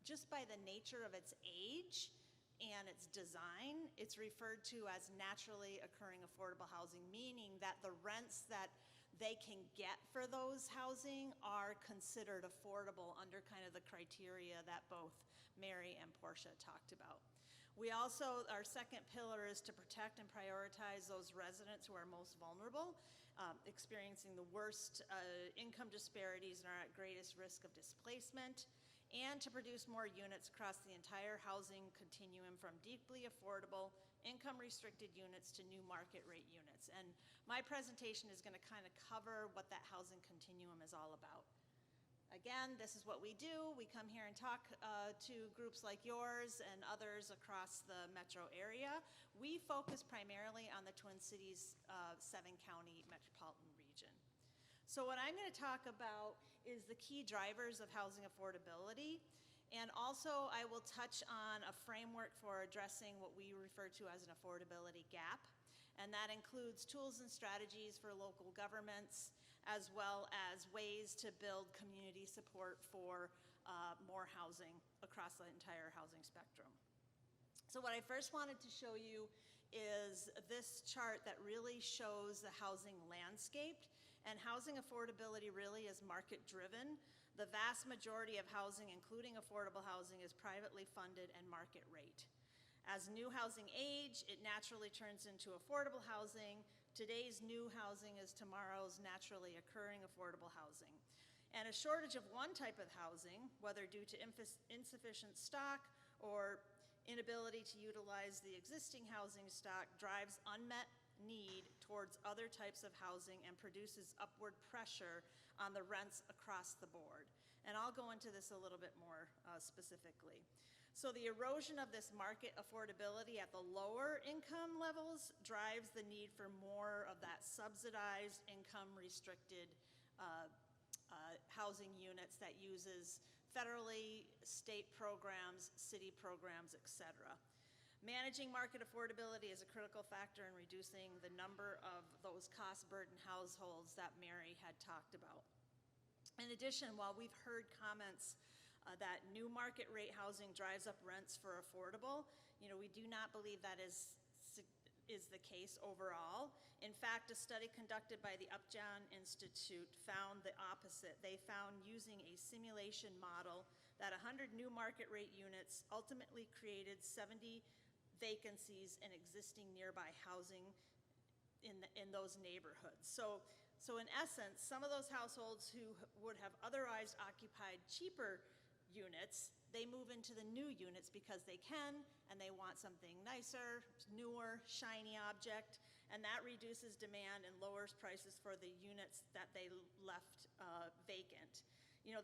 just by the nature of its age and its design, it's referred to as naturally occurring affordable housing, meaning that the rents that they can get for those housing are considered affordable under kind of the criteria that both Mary and Portia talked about. We also, our second pillar is to protect and prioritize those residents who are most vulnerable, experiencing the worst income disparities and are at greatest risk of displacement, and to produce more units across the entire housing continuum from deeply affordable, income-restricted units to new market rate units. And my presentation is going to kind of cover what that housing continuum is all about. Again, this is what we do. We come here and talk to groups like yours and others across the metro area. We focus primarily on the Twin Cities 7-county metropolitan region. So what I'm going to talk about is the key drivers of housing affordability, and also I will touch on a framework for addressing what we refer to as an affordability gap, and that includes tools and strategies for local governments, as well as ways to build community support for more housing across the entire housing spectrum. So what I first wanted to show you is this chart that really shows the housing landscape, and housing affordability really is market driven. The vast majority of housing, including affordable housing, is privately funded and market rate. As new housing age, it naturally turns into affordable housing. Today's new housing is tomorrow's naturally occurring affordable housing. And a shortage of one type of housing, whether due to insufficient stock or inability to utilize the existing housing stock, drives unmet need towards other types of housing and produces upward pressure on the rents across the board. And I'll go into this a little bit more specifically. So the erosion of this market affordability at the lower income levels drives the need for more of that subsidized income restricted housing units that uses federally, state programs, city programs, et cetera. Managing market affordability is a critical factor in reducing the number of those cost-burdened households that Mary had talked about. In addition, while we've heard comments that new market rate housing drives up rents for affordable, we do not believe that is the case overall. In fact, a study conducted by the Upjohn Institute found the opposite. They found using a simulation model that 100 new market rate units ultimately created 70 vacancies in existing nearby housing in those neighborhoods. So in essence, some of those households who would have otherwise occupied cheaper units, they move into the new units because they can, and they want something nicer, newer, shiny object, and that reduces demand and lowers prices for the units that they left vacant.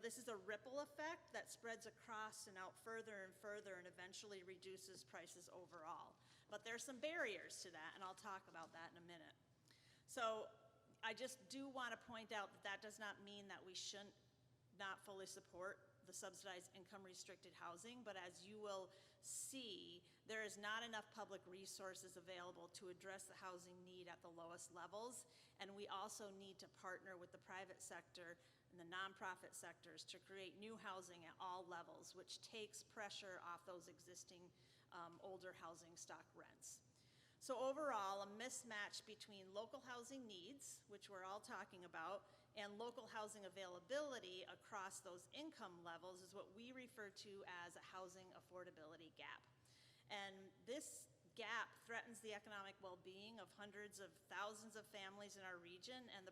This is a ripple effect that spreads across and out further and further and eventually reduces prices overall. But there's some barriers to that, and I'll talk about that in a minute. So I just do want to point out that does not mean that we shouldn't not fully support the subsidized income restricted housing, but as you will see, there is not enough public resources available to address the housing need at the lowest levels, and we also need to partner with the private sector and the nonprofit sectors to create new housing at all levels, which takes pressure off those existing older housing stock rents. So overall, a mismatch between local housing needs, which we're all talking about, and local housing availability across those income levels is what we refer to as a housing affordability gap. And this gap threatens the economic well-being of hundreds of thousands of families in our region and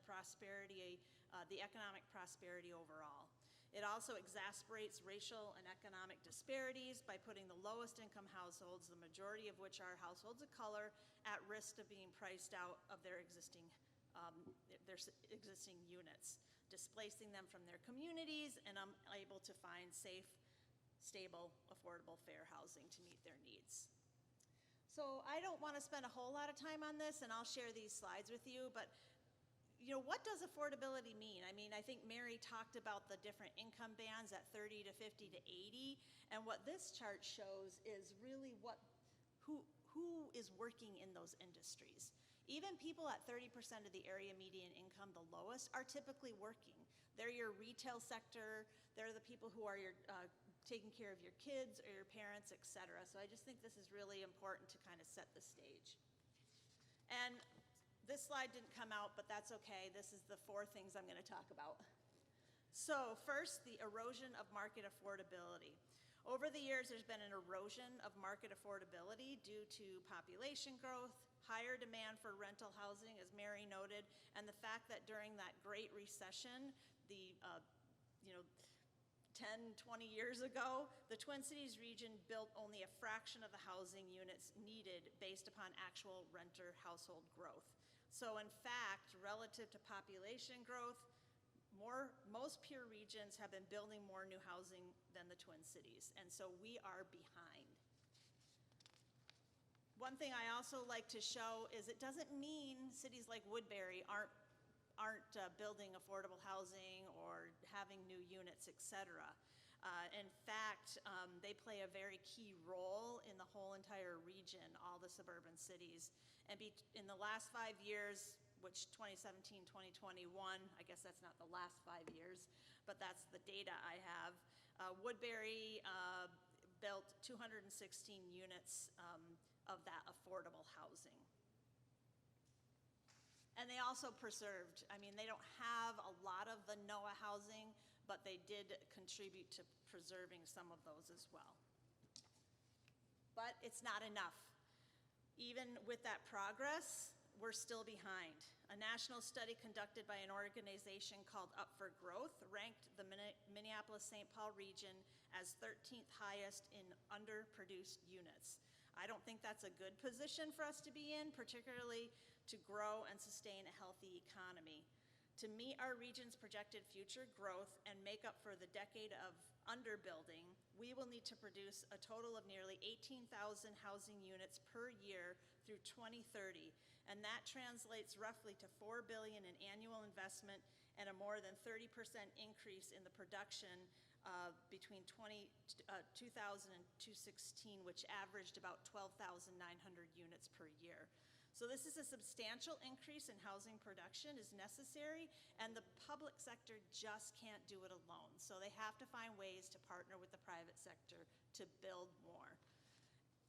the economic prosperity overall. It also exacerbates racial and economic disparities by putting the lowest income households, the majority of which are households of color, at risk of being priced out of their existing existing units, displacing them from their communities and unable to find safe, stable, affordable, fair housing to meet their needs. So I don't want to spend a whole lot of time on this, and I'll share these slides with you, but what does affordability mean? I mean, I think Mary talked about the different income bands at 30 to 50 to 80, and what this chart shows is really who is working in those industries. Even people at 30% of the area median income, the lowest, are typically working. They're your retail sector, they're the people who are taking care of your kids or your parents, et cetera. So I just think this is really important to kind of set the stage. And this slide didn't come out, but that's okay. This is the 4 things I'm going to talk about. So first, the erosion of market affordability. Over the years, there's been an erosion of market affordability due to population growth, higher demand for rental housing, as Mary noted, and the fact that during that Great Recession, the 10, 20 years ago, the Twin Cities region built only a fraction of the housing units needed based upon actual renter household growth. So in fact, relative to population growth, most peer regions have been building more new housing than the Twin Cities, and so we are behind. One thing I also like to show is it doesn't mean cities like Woodbury aren't building affordable housing or having new units, et cetera. In fact, they play a very key role in the whole entire region, all the suburban cities. And in the last 5 years, which 2017, 2021, I guess that's not the last 5 years, but that's the data I have, Woodbury built 216 units of that affordable housing. And they also preserved, I mean, they don't have a lot of the NOAA housing, but they did contribute to preserving some of those as well. But it's not enough. Even with that progress, we're still behind. A national study conducted by an organization called Up for Growth ranked the Minneapolis-St. Paul region as 13th highest in underproduced units. I don't think that's a good position for us to be in, particularly to grow and sustain a healthy economy. To meet our region's projected future growth and make up for the decade of underbuilding, we will need to produce a total of nearly 18,000 housing units per year through 2030, and that translates roughly to $4 billion in annual investment and a more than 30% increase in the production between 2000 and 2016, which averaged about 12,900 units per year. So this is a substantial increase in housing production is necessary, and the public sector just can't do it alone. So they have to find ways to partner with the private sector to build more.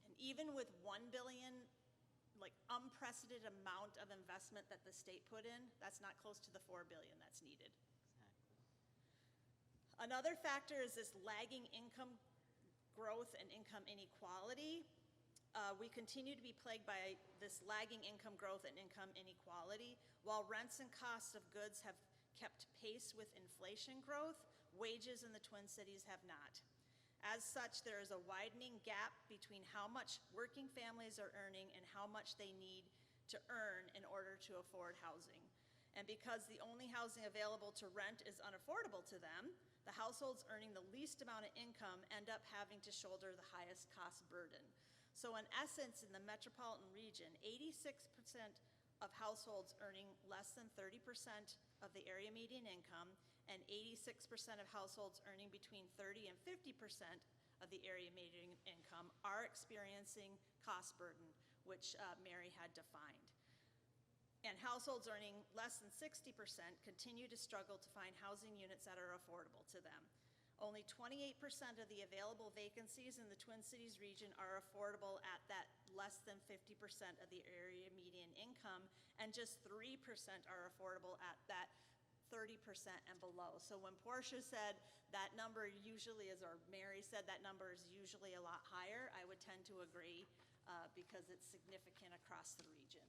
And even with $1 billion, like unprecedented amount of investment that the state put in, that's not close to the $4 billion that's needed. Exactly. Another factor is this lagging income growth and income inequality. We continue to be plagued by this lagging income growth and income inequality. While rents and costs of goods have kept pace with inflation growth, wages in the Twin Cities have not. As such, there is a widening gap between how much working families are earning and how much they need to earn in order to afford housing. And because the only housing available to rent is unaffordable to them, the households earning the least amount of income end up having to shoulder the highest cost burden. So in essence, in the metropolitan region, 86% of households earning less than 30% of the area median income and 86% of households earning between 30 and 50% of the area median income are experiencing cost burden, which Mary had defined. And households earning less than 60% continue to struggle to find housing units that are affordable to them. Only 28% of the available vacancies in the Twin Cities region are affordable at that less than 50% of the area median income, and just 3% are affordable at that 30% and below. So when Portia said that number usually is, or Mary said that number is usually a lot higher, I would tend to agree because it's significant across the region.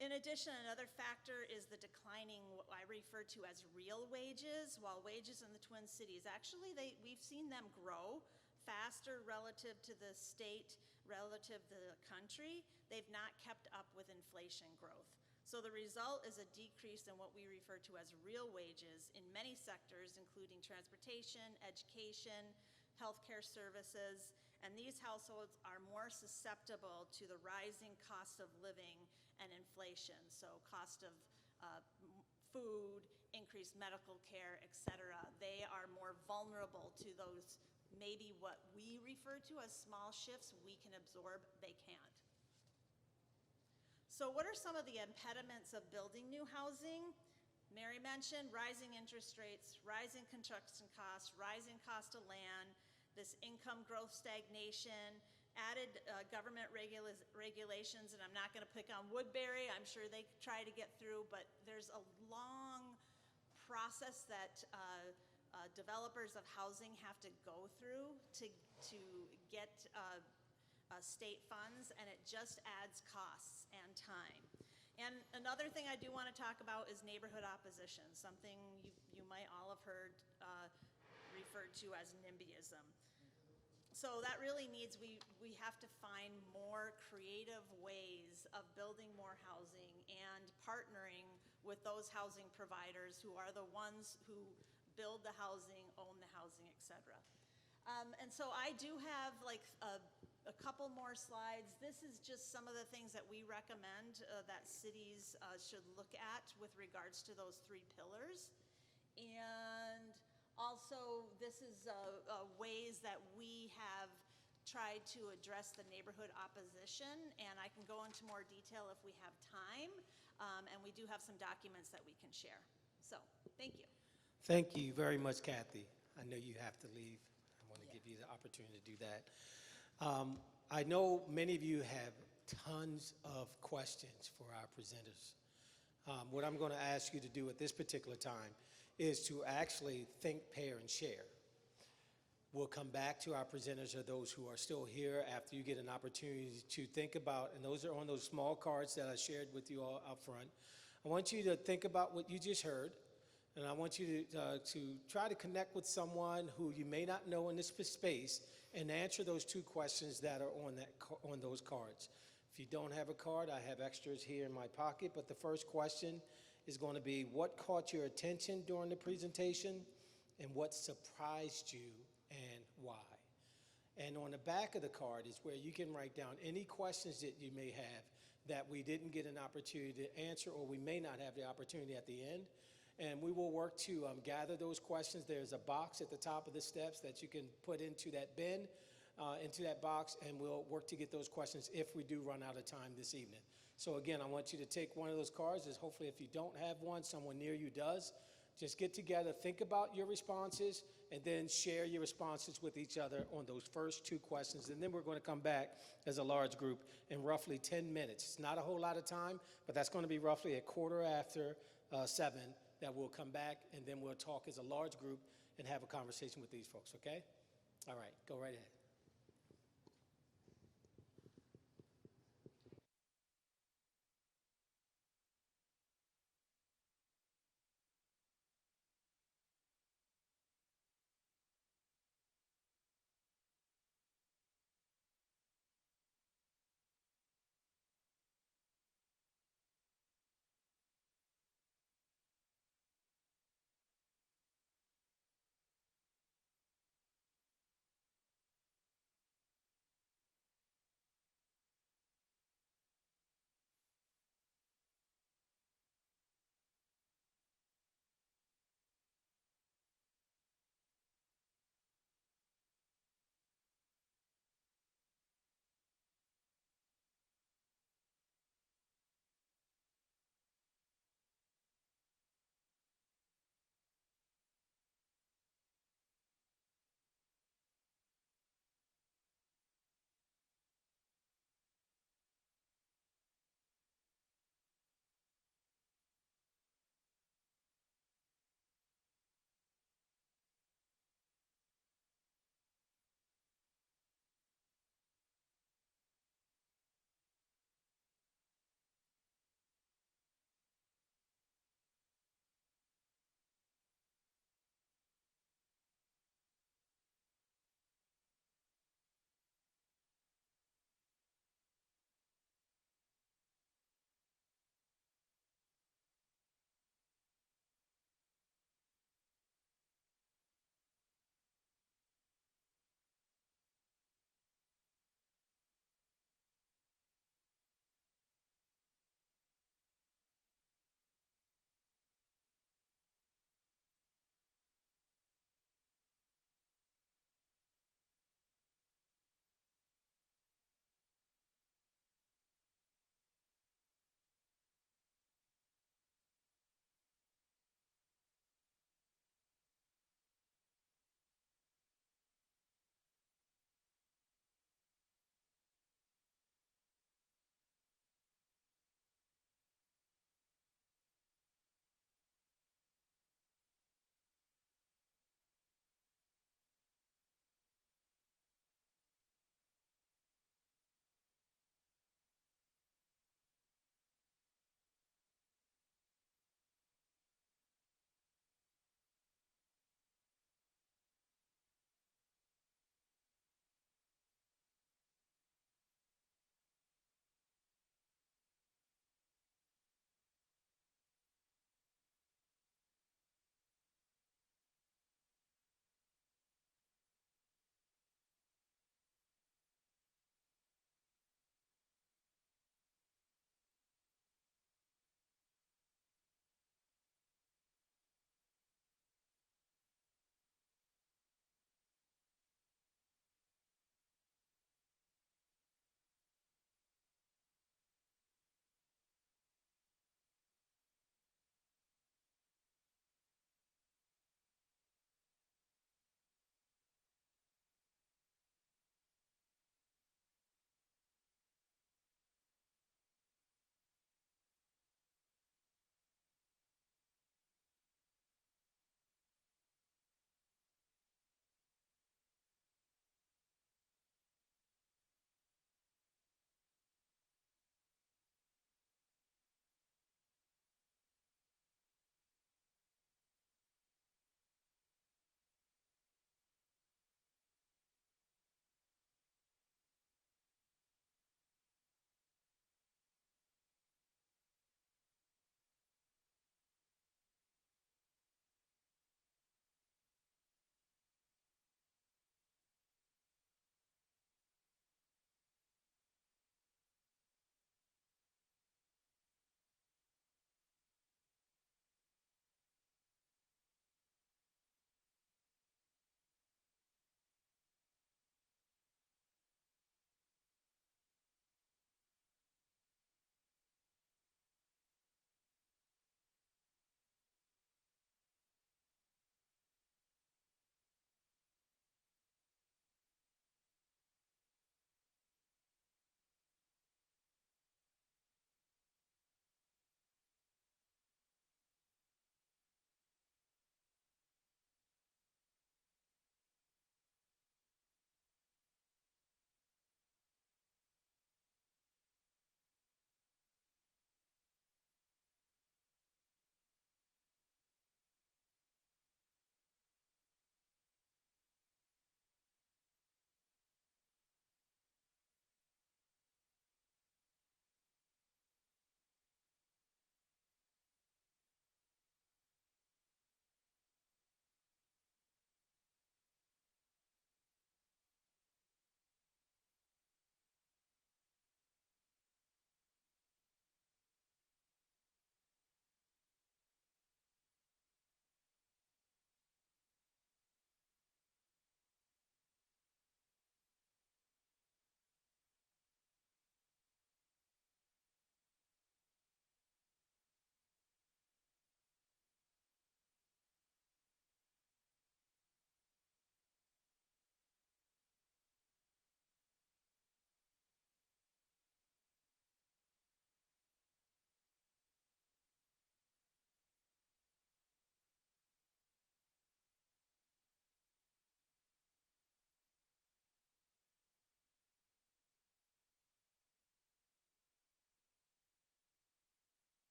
In addition, another factor is the declining, what I refer to as real wages. While wages in the Twin Cities, actually we've seen them grow faster relative to the state, relative to the country. They've not kept up with inflation growth. So the result is a decrease in what we refer to as real wages in many sectors, including transportation, education, healthcare services, and these households are more susceptible to the rising cost of living and inflation. So cost of food, increased medical care, et cetera. They are more vulnerable to those, maybe what we refer to as small shifts we can absorb, they can't. So what are some of the impediments of building new housing? Mary mentioned rising interest rates, rising construction costs, rising cost of land, this income growth stagnation, added government regulations, and I'm not going to pick on Woodbury. I'm sure they try to get through, but there's a long process that developers of housing have to go through to get state funds, and it just adds costs and time. And another thing I do want to talk about is neighborhood opposition, something you might all have heard referred to as NIMBYism. So that really means we have to find more creative ways of building more housing and partnering with those housing providers who are the ones who build the housing, own the housing, et cetera. And so I do have like a couple more slides. This is just some of the things that we recommend that cities should look at with regards to those 3 pillars. And also, this is ways that we have tried to address the neighborhood opposition, and I can go into more detail if we have time, and we do have some documents that we can share. So, thank you. Thank you very much, Kathy. I know you have to leave. I want to give you the opportunity to do that. I know many of you have tons of questions for our presenters. What I'm going to ask you to do at this particular time is to actually think, pair, and share. We'll come back to our presenters or those who are still here after you get an opportunity to think about, and those are on those small cards that I shared with you all up front. I want you to think about what you just heard, and I want you to try to connect with someone who you may not know in this space and answer those 2 questions that are on those cards. If you don't have a card, I have extras here in my pocket, but the first question is going to be what caught your attention during the presentation and what surprised you and why. And on the back of the card is where you can write down any questions that you may have that we didn't get an opportunity to answer or we may not have the opportunity at the end. And we will work to gather those questions. There's a box at the top of the steps that you can put into that bin, into that box, and we'll work to get those questions if we do run out of time this evening. So again, I want you to take one of those cards, as hopefully if you don't have one, someone near you does. Just get together, think about your responses, and then share your responses with each other on those first 2 questions. And then we're going to come back as a large group in roughly 10 minutes. It's not a whole lot of time, but that's going to be roughly a 7:15 that we'll come back, and then we'll talk as a large group and have a conversation with these folks, okay? All right, go right ahead.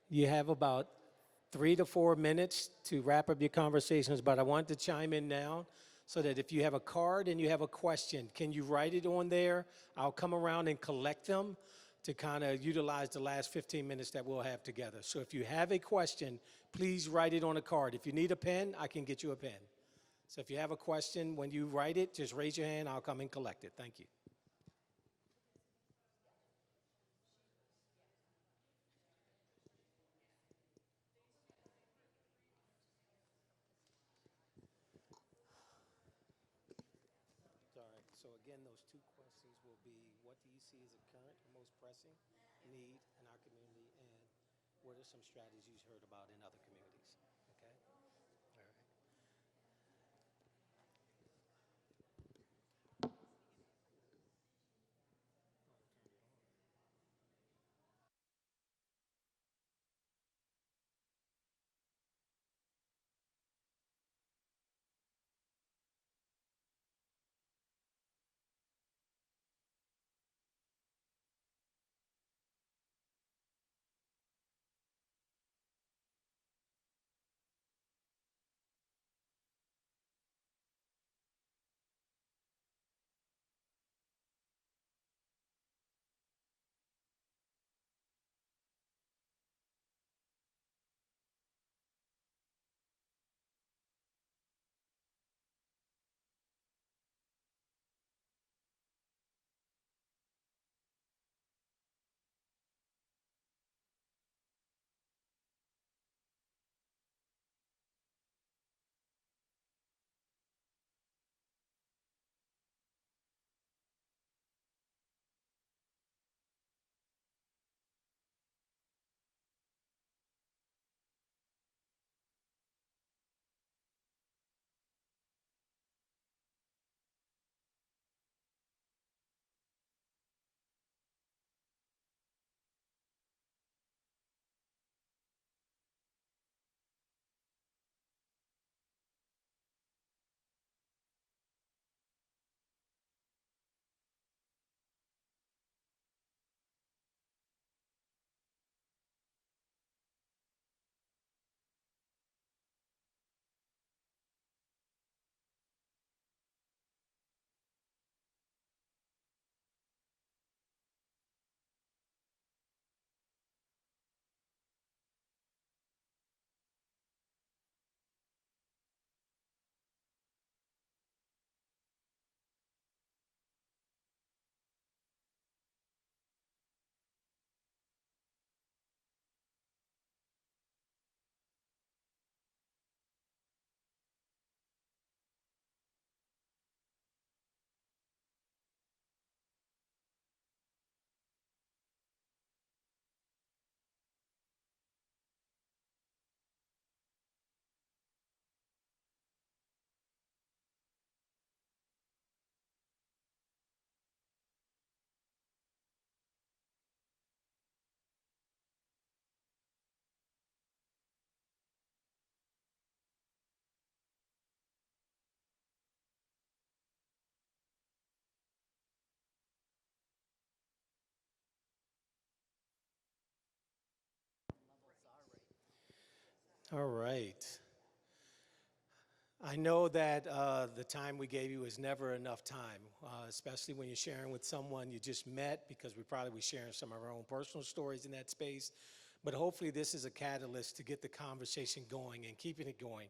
You have about 3 to 4 minutes to wrap up your conversations, but I want to chime in now so that if you have a card and you have a question, can you write it on there? I'll come around and collect them to kind of utilize the last 15 minutes that we'll have together. So if you have a question, please write it on a card. If you need a pen, I can get you a pen. So if you have a question, when you write it, just raise your hand, I'll come and collect it. Thank you. All right, so again, those two questions will be, what do you see as a current and most pressing need in our community, and what are some strategies you heard about in other communities? Okay? All right. All right. I know that the time we gave you is never enough time, especially when you're sharing with someone you just met, because we probably were sharing some of our own personal stories in that space. But hopefully this is a catalyst to get the conversation going and keeping it going,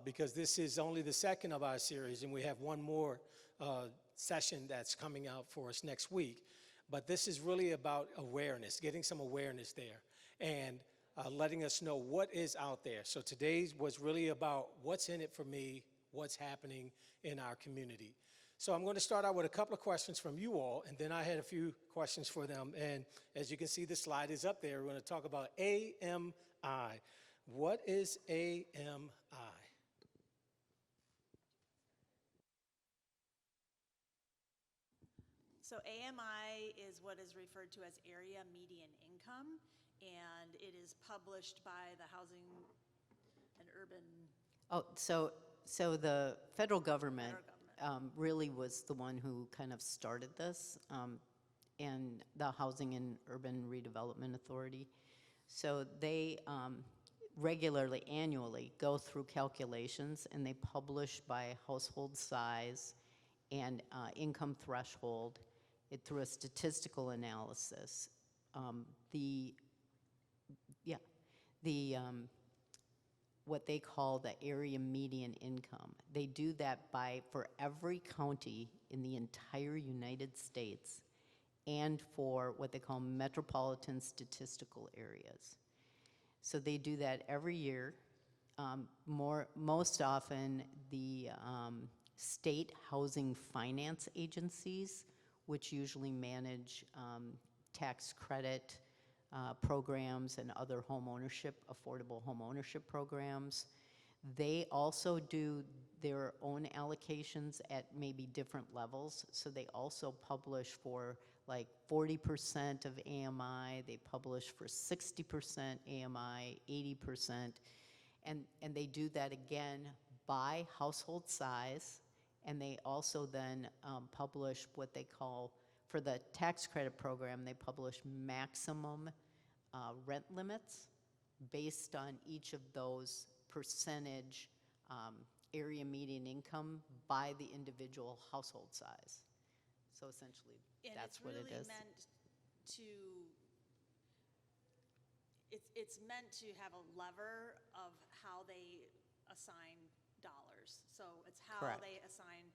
because this is only the second of our series, and we have one more session that's coming out for us next week. But this is really about awareness, getting some awareness there, and letting us know what is out there. So today's was really about what's in it for me, what's happening in our community. So I'm going to start out with a couple of questions from you all, and then I had a few questions for them. And as you can see, the slide is up there. We're going to talk about AMI. What is AMI? So AMI is what is referred to as area median income, and it is published by the Housing and Urban Oh, so the federal government Federal government. really was the one who kind of started this, and the Housing and Urban Redevelopment Authority. So they regularly, annually, go through calculations, and they publish by household size and income threshold through a statistical analysis. The what they call the area median income. They do that for every county in the entire United States and for what they call metropolitan statistical areas. So they do that every year. Most often, the state housing finance agencies, which usually manage tax credit programs and other home ownership, affordable home ownership programs. They also do their own allocations at maybe different levels. So they also publish for like 40% of AMI, they publish for 60% AMI, 80%, and they do that again by household size, and they also then publish what they call, for the tax credit program, they publish maximum rent limits based on each of those percentage area median income by the individual household size. So essentially, that's what it is. It's meant to have a lever of how they assign dollars. So it's how Correct. they assign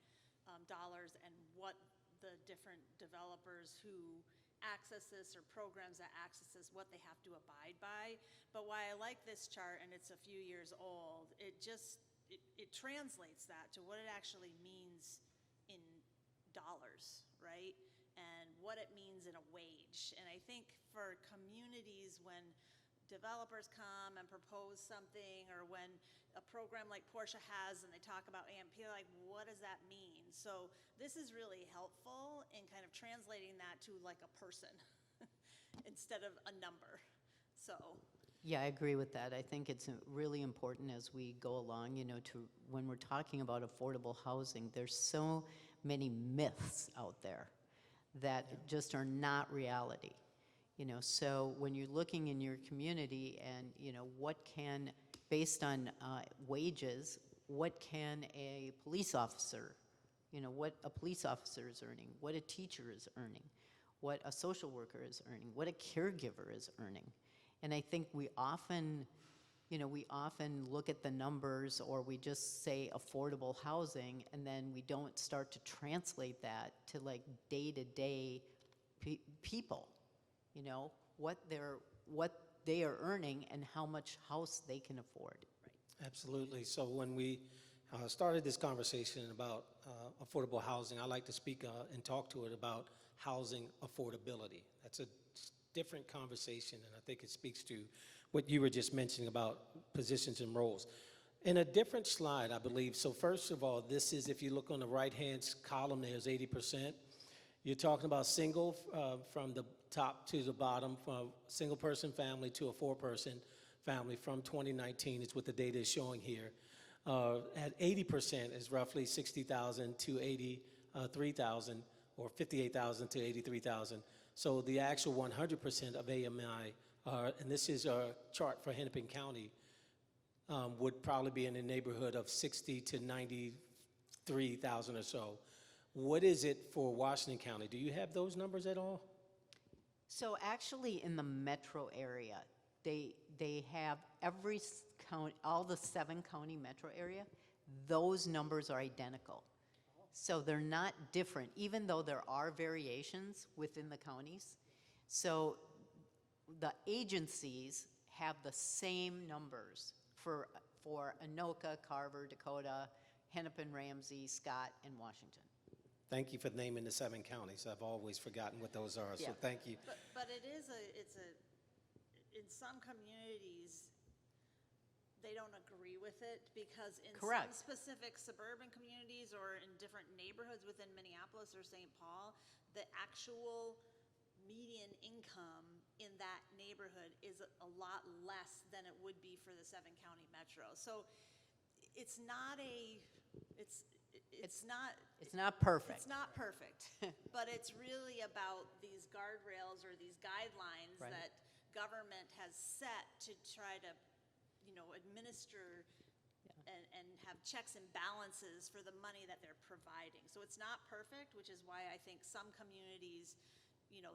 dollars and what the different developers who access this or programs that access this, what they have to abide by. But why I like this chart, and it's a few years old, it translates that to what it actually means in dollars, right? And what it means in a wage. And I think for communities, when developers come and propose something, or when a program like Portia has and they talk about AMP, like, what does that mean? So this is really helpful in kind of translating that to like a person instead of a number. So. Yeah, I agree with that. I think it's really important as we go along, when we're talking about affordable housing, there's so many myths out there that just are not reality. So when you're looking in your community and, what can, based on wages, what can a police officer, what a police officer is earning, what a teacher is earning, what a social worker is earning, what a caregiver is earning. And I think we often look at the numbers, or we just say affordable housing, and then we don't start to translate that to like day-to-day people, what they are earning and how much house they can afford. Right. Absolutely. So when we started this conversation about affordable housing, I like to speak and talk to it about housing affordability. That's a different conversation, and I think it speaks to what you were just mentioning about positions and roles. In a different slide, I believe, so first of all, this is, if you look on the right-hand column, there's 80%. You're talking about single from the top to the bottom, from single-person family to a four-person family from 2019 is what the data is showing here. At 80% is roughly 60,000 to 83,000, or 58,000 to 83,000. So the actual 100% of AMI, and this is a chart for Hennepin County, would probably be in the neighborhood of 60 to 93,000 or so. What is it for Washington County? Do you have those numbers at all? So actually in the metro area, they have every county, all the 7-county metro area, those numbers are identical. So they're not different, even though there are variations within the counties. So the agencies have the same numbers for Anoka, Carver, Dakota, Hennepin, Ramsey, Scott, and Washington. Thank you for naming the 7 counties. I've always forgotten what those are, so thank you. But in some communities, they don't agree with it, because in Correct. some specific suburban communities or in different neighborhoods within Minneapolis or St. Paul, the actual median income in that neighborhood is a lot less than it would be for the 7-county metro. So it's not perfect. It's not perfect, but it's really about these guardrails or these guidelines Right. government has set to try to, administer and have checks and balances for the money that they're providing. So it's not perfect, which is why I think some communities,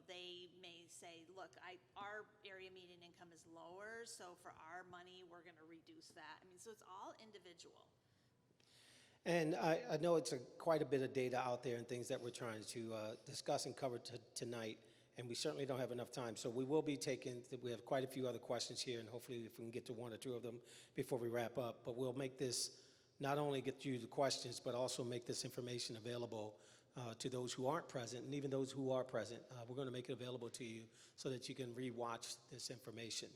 they may say, look, our area median income is lower, so for our money, we're gonna reduce that. I mean, so it's all individual. And I know it's quite a bit of data out there and things that we're trying to discuss and cover tonight, and we certainly don't have enough time. So we will be we have quite a few other questions here, and hopefully if we can get to one or two of them before we wrap up. But we'll make this, not only get you the questions, but also make this information available to those who aren't present, and even those who are present. We're going to make it available to you so that you can re-watch this information.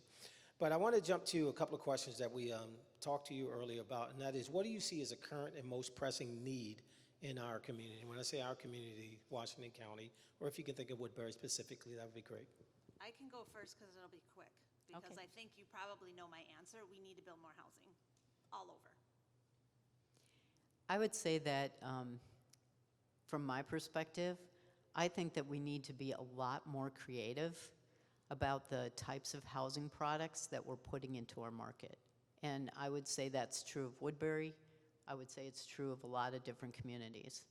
But I want to jump to a couple of questions that we talked to you earlier about, and that is, what do you see as a current and most pressing need in our community? When I say our community, Washington County, or if you can think of Woodbury specifically, that would be great. I can go first because it'll be quick, because Okay. I think you probably know my answer. We need to build more housing all over. I would say that from my perspective, I think that we need to be a lot more creative about the types of housing products that we're putting into our market. And I would say that's true of Woodbury. I would say it's true of a lot of different communities.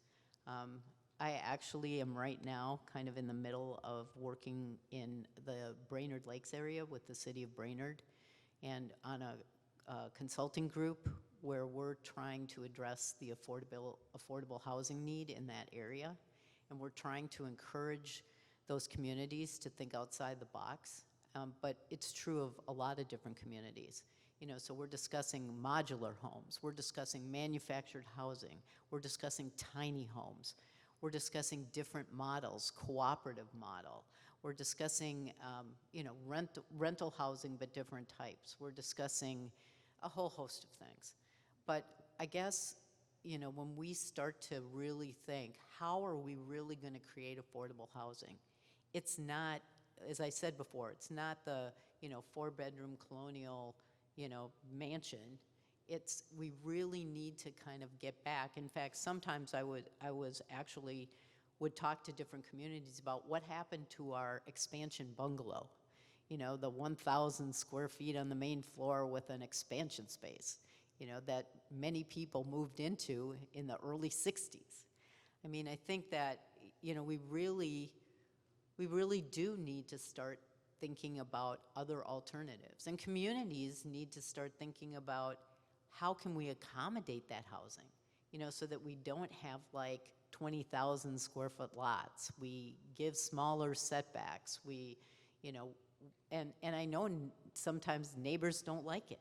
I actually am right now kind of in the middle of working in the Brainerd Lakes area with the city of Brainerd, and on a consulting group where we're trying to address the affordable housing need in that area. And we're trying to encourage those communities to think outside the box. But it's true of a lot of different communities. So we're discussing modular homes, we're discussing manufactured housing, we're discussing tiny homes, we're discussing different models, cooperative model, we're discussing rental housing but different types, we're discussing a whole host of things. But I guess when we start to really think, how are we really going to create affordable housing? It's not, as I said before, it's not the 4-bedroom colonial mansion. We really need to kind of get back. In fact, sometimes I would talk to different communities about what happened to our expansion bungalow, the 1,000 square feet on the main floor with an expansion space, that many people moved into in the early 60s. I mean, I think that, we really do need to start thinking about other alternatives. And communities need to start thinking about how can we accommodate that housing, so that we don't have like 20,000 square foot lots. We give smaller setbacks. And I know sometimes neighbors don't like it.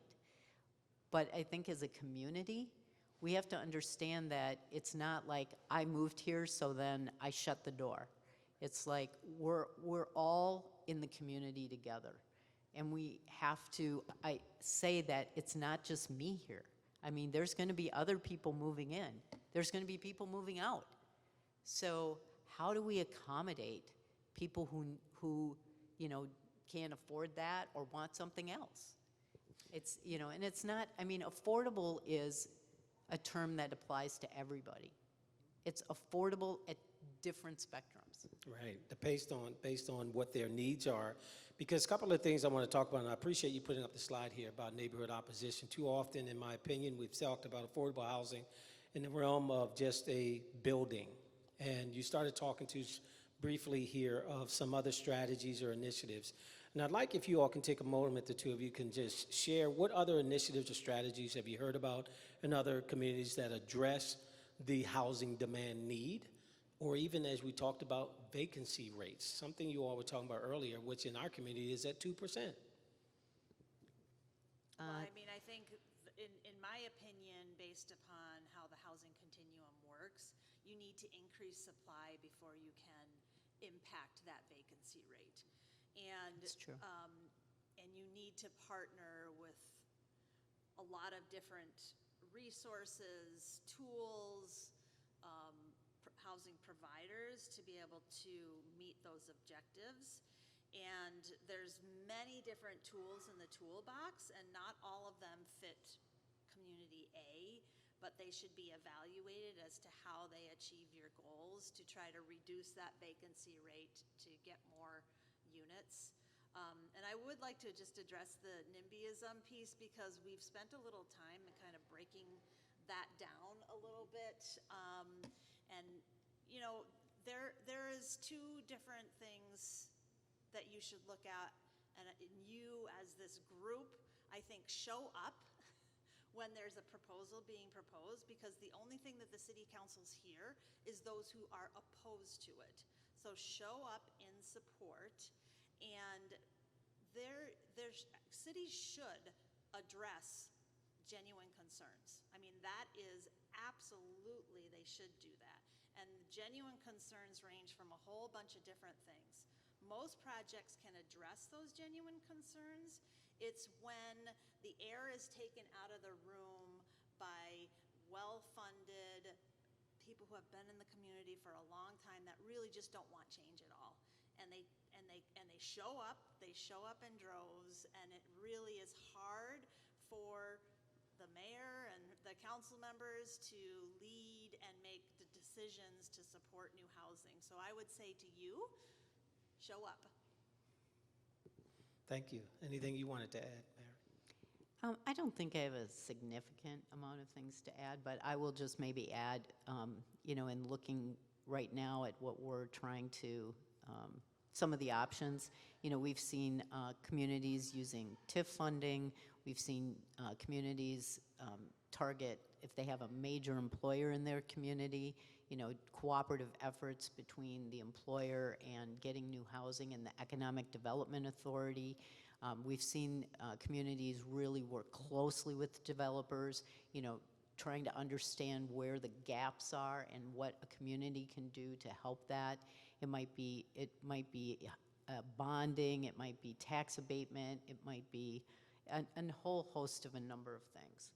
But I think as a community, we have to understand that it's not like I moved here so then I shut the door. It's like we're all in the community together. And we have to, I say that it's not just me here. I mean, there's going to be other people moving in. There's going to be people moving out. So how do we accommodate people who can't afford that or want something else? It's, and it's not, I mean, affordable is a term that applies to everybody. It's affordable at different spectrums. Right, based on what their needs are. Because a couple of things I want to talk about, and I appreciate you putting up the slide here about neighborhood opposition. Too often, in my opinion, we've talked about affordable housing in the realm of just a building. And you started talking to us briefly here of some other strategies or initiatives. And I'd like if you all can take a moment, the two of you can just share what other initiatives or strategies have you heard about in other communities that address the housing demand need, or even as we talked about vacancy rates, something you all were talking about earlier, which in our community is at 2%. Well, I mean, I think in my opinion, based upon how the housing continuum works, you need to increase supply before you can impact that vacancy rate. And That's true. And you need to partner with a lot of different resources, tools, housing providers to be able to meet those objectives. And there's many different tools in the toolbox, and not all of them fit community A, but they should be evaluated as to how they achieve your goals to try to reduce that vacancy rate to get more units. And I would like to just address the NIMBYism piece because we've spent a little time in kind of breaking that down a little bit. And, you know, there is two different things that you should look at. And you as this group, I think, show up when there's a proposal being proposed, because the only thing that the city councils hear is those who are opposed to it. So show up in support, and cities should address genuine concerns. I mean, that is absolutely, they should do that. And genuine concerns range from a whole bunch of different things. Most projects can address those genuine concerns. It's when the air is taken out of the room by well-funded people who have been in the community for a long time that really just don't want change at all. And they show up in droves, and it really is hard for the mayor and the council members to lead and make the decisions to support new housing. So I would say to you, show up. Thank you. Anything you wanted to add, Mary? I don't think I have a significant amount of things to add, but I will just maybe add, you know, in looking right now at what we're trying to, some of the options, you know, we've seen communities using TIF funding. We've seen communities target, if they have a major employer in their community, you know, cooperative efforts between the employer and getting new housing and the Economic Development Authority. We've seen communities really work closely with developers, you know, trying to understand where the gaps are and what a community can do to help that. It might be bonding, it might be tax abatement, it might be a whole host of a number of things.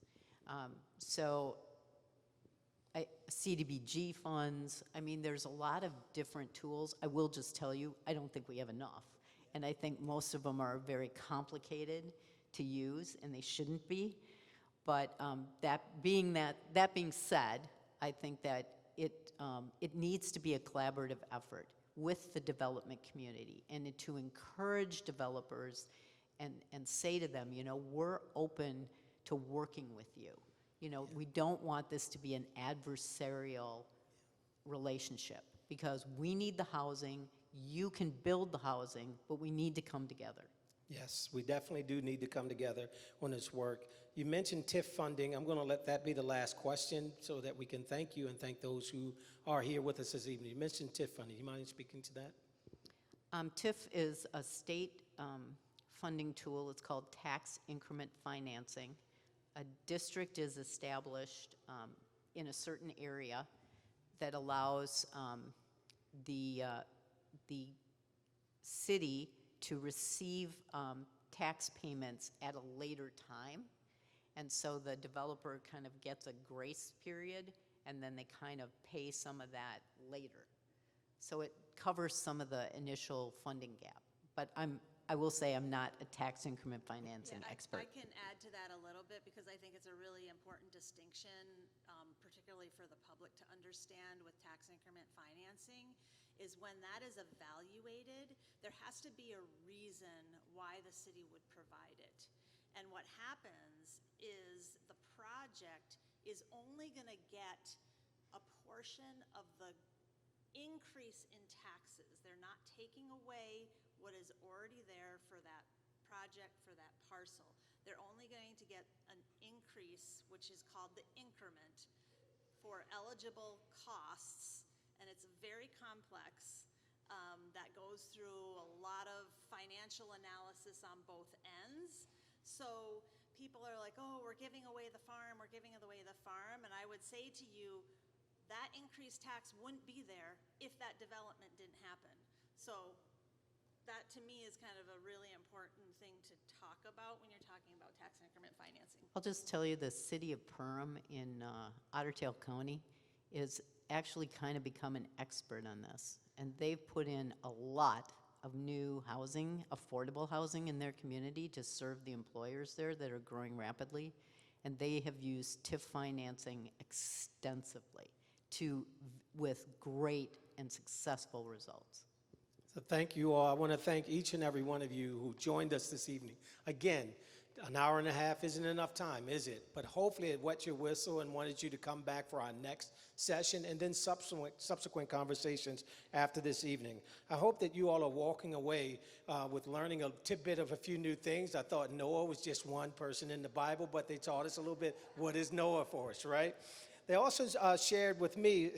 CDBG funds, I mean, there's a lot of different tools. I will just tell you, I don't think we have enough. And I think most of them are very complicated to use, and they shouldn't be. But that being said, I think that it needs to be a collaborative effort with the development community, and to encourage developers and say to them, you know, we're open to working with you. You know, we don't want this to be an adversarial relationship, because we need the housing, you can build the housing, but we need to come together. Yes, we definitely do need to come together on this work. You mentioned TIF funding. I'm going to let that be the last question so that we can thank you and thank those who are here with us this evening. You mentioned TIF funding. Do you mind speaking to that? TIF is a state funding tool. It's called tax increment financing. A district is established in a certain area that allows the city to receive tax payments at a later time. And so the developer kind of gets a grace period, and then they kind of pay some of that later. So it covers some of the initial funding gap. But I will say I'm not a tax increment financing expert. I can add to that a little bit, because I think it's a really important distinction, particularly for the public to understand with tax increment financing, is when that is evaluated, there has to be a reason why the city would provide it. And what happens is the project is only going to get a portion of the increase in taxes. They're not taking away what is already there for that project, for that parcel. They're only going to get an increase, which is called the increment, for eligible costs, and it's very complex. That goes through a lot of financial analysis on both ends. So people are like, oh, we're giving away the farm, we're giving away the farm, and I would say to you, that increased tax wouldn't be there if that development didn't happen. So that to me is kind of a really important thing to talk about when you're talking about tax increment financing. I'll just tell you, the city of Perham in Otter Tail County is actually kind of become an expert on this. And they've put in a lot of new housing, affordable housing in their community to serve the employers there that are growing rapidly. And they have used TIF financing extensively with great and successful results. So thank you all. I want to thank each and every one of you who joined us this evening. Again, an hour and a half isn't enough time, is it? But hopefully it wet your whistle and wanted you to come back for our next session and then subsequent conversations after this evening. I hope that you all are walking away with learning a tidbit of a few new things. I thought Noah was just one person in the Bible, but they taught us a little bit what is Noah for us, right? They also shared with me,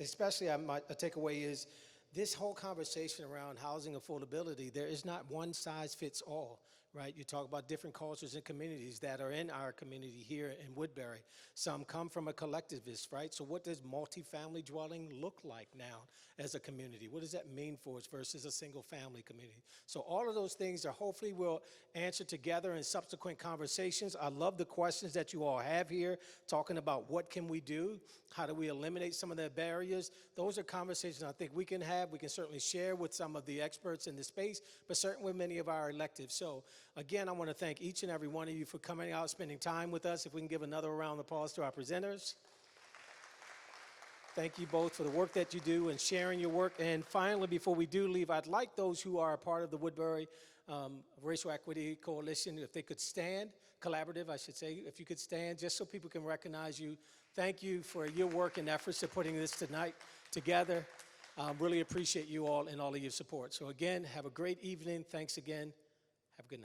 especially a takeaway is, this whole conversation around housing affordability, there is not one size fits all, right? You talk about different cultures and communities that are in our community here in Woodbury. Some come from a collectivist, right? So what does multifamily dwelling look like now as a community? What does that mean for us versus a single family community? So all of those things are hopefully we'll answer together in subsequent conversations. I love the questions that you all have here, talking about what can we do? How do we eliminate some of the barriers? Those are conversations I think we can have. We can certainly share with some of the experts in the space, but certainly with many of our electives. So again, I want to thank each and every one of you for coming out, spending time with us. If we can give another round of applause to our presenters. Thank you both for the work that you do and sharing your work. And finally, before we do leave, I'd like those who are a part of the Woodbury Racial Equity Coalition, if they could stand, collaborative, I should say, if you could stand, just so people can recognize you. Thank you for your work and efforts in putting this tonight together. Really appreciate you all and all of your support. So again, have a great evening. Thanks again. Have a good night.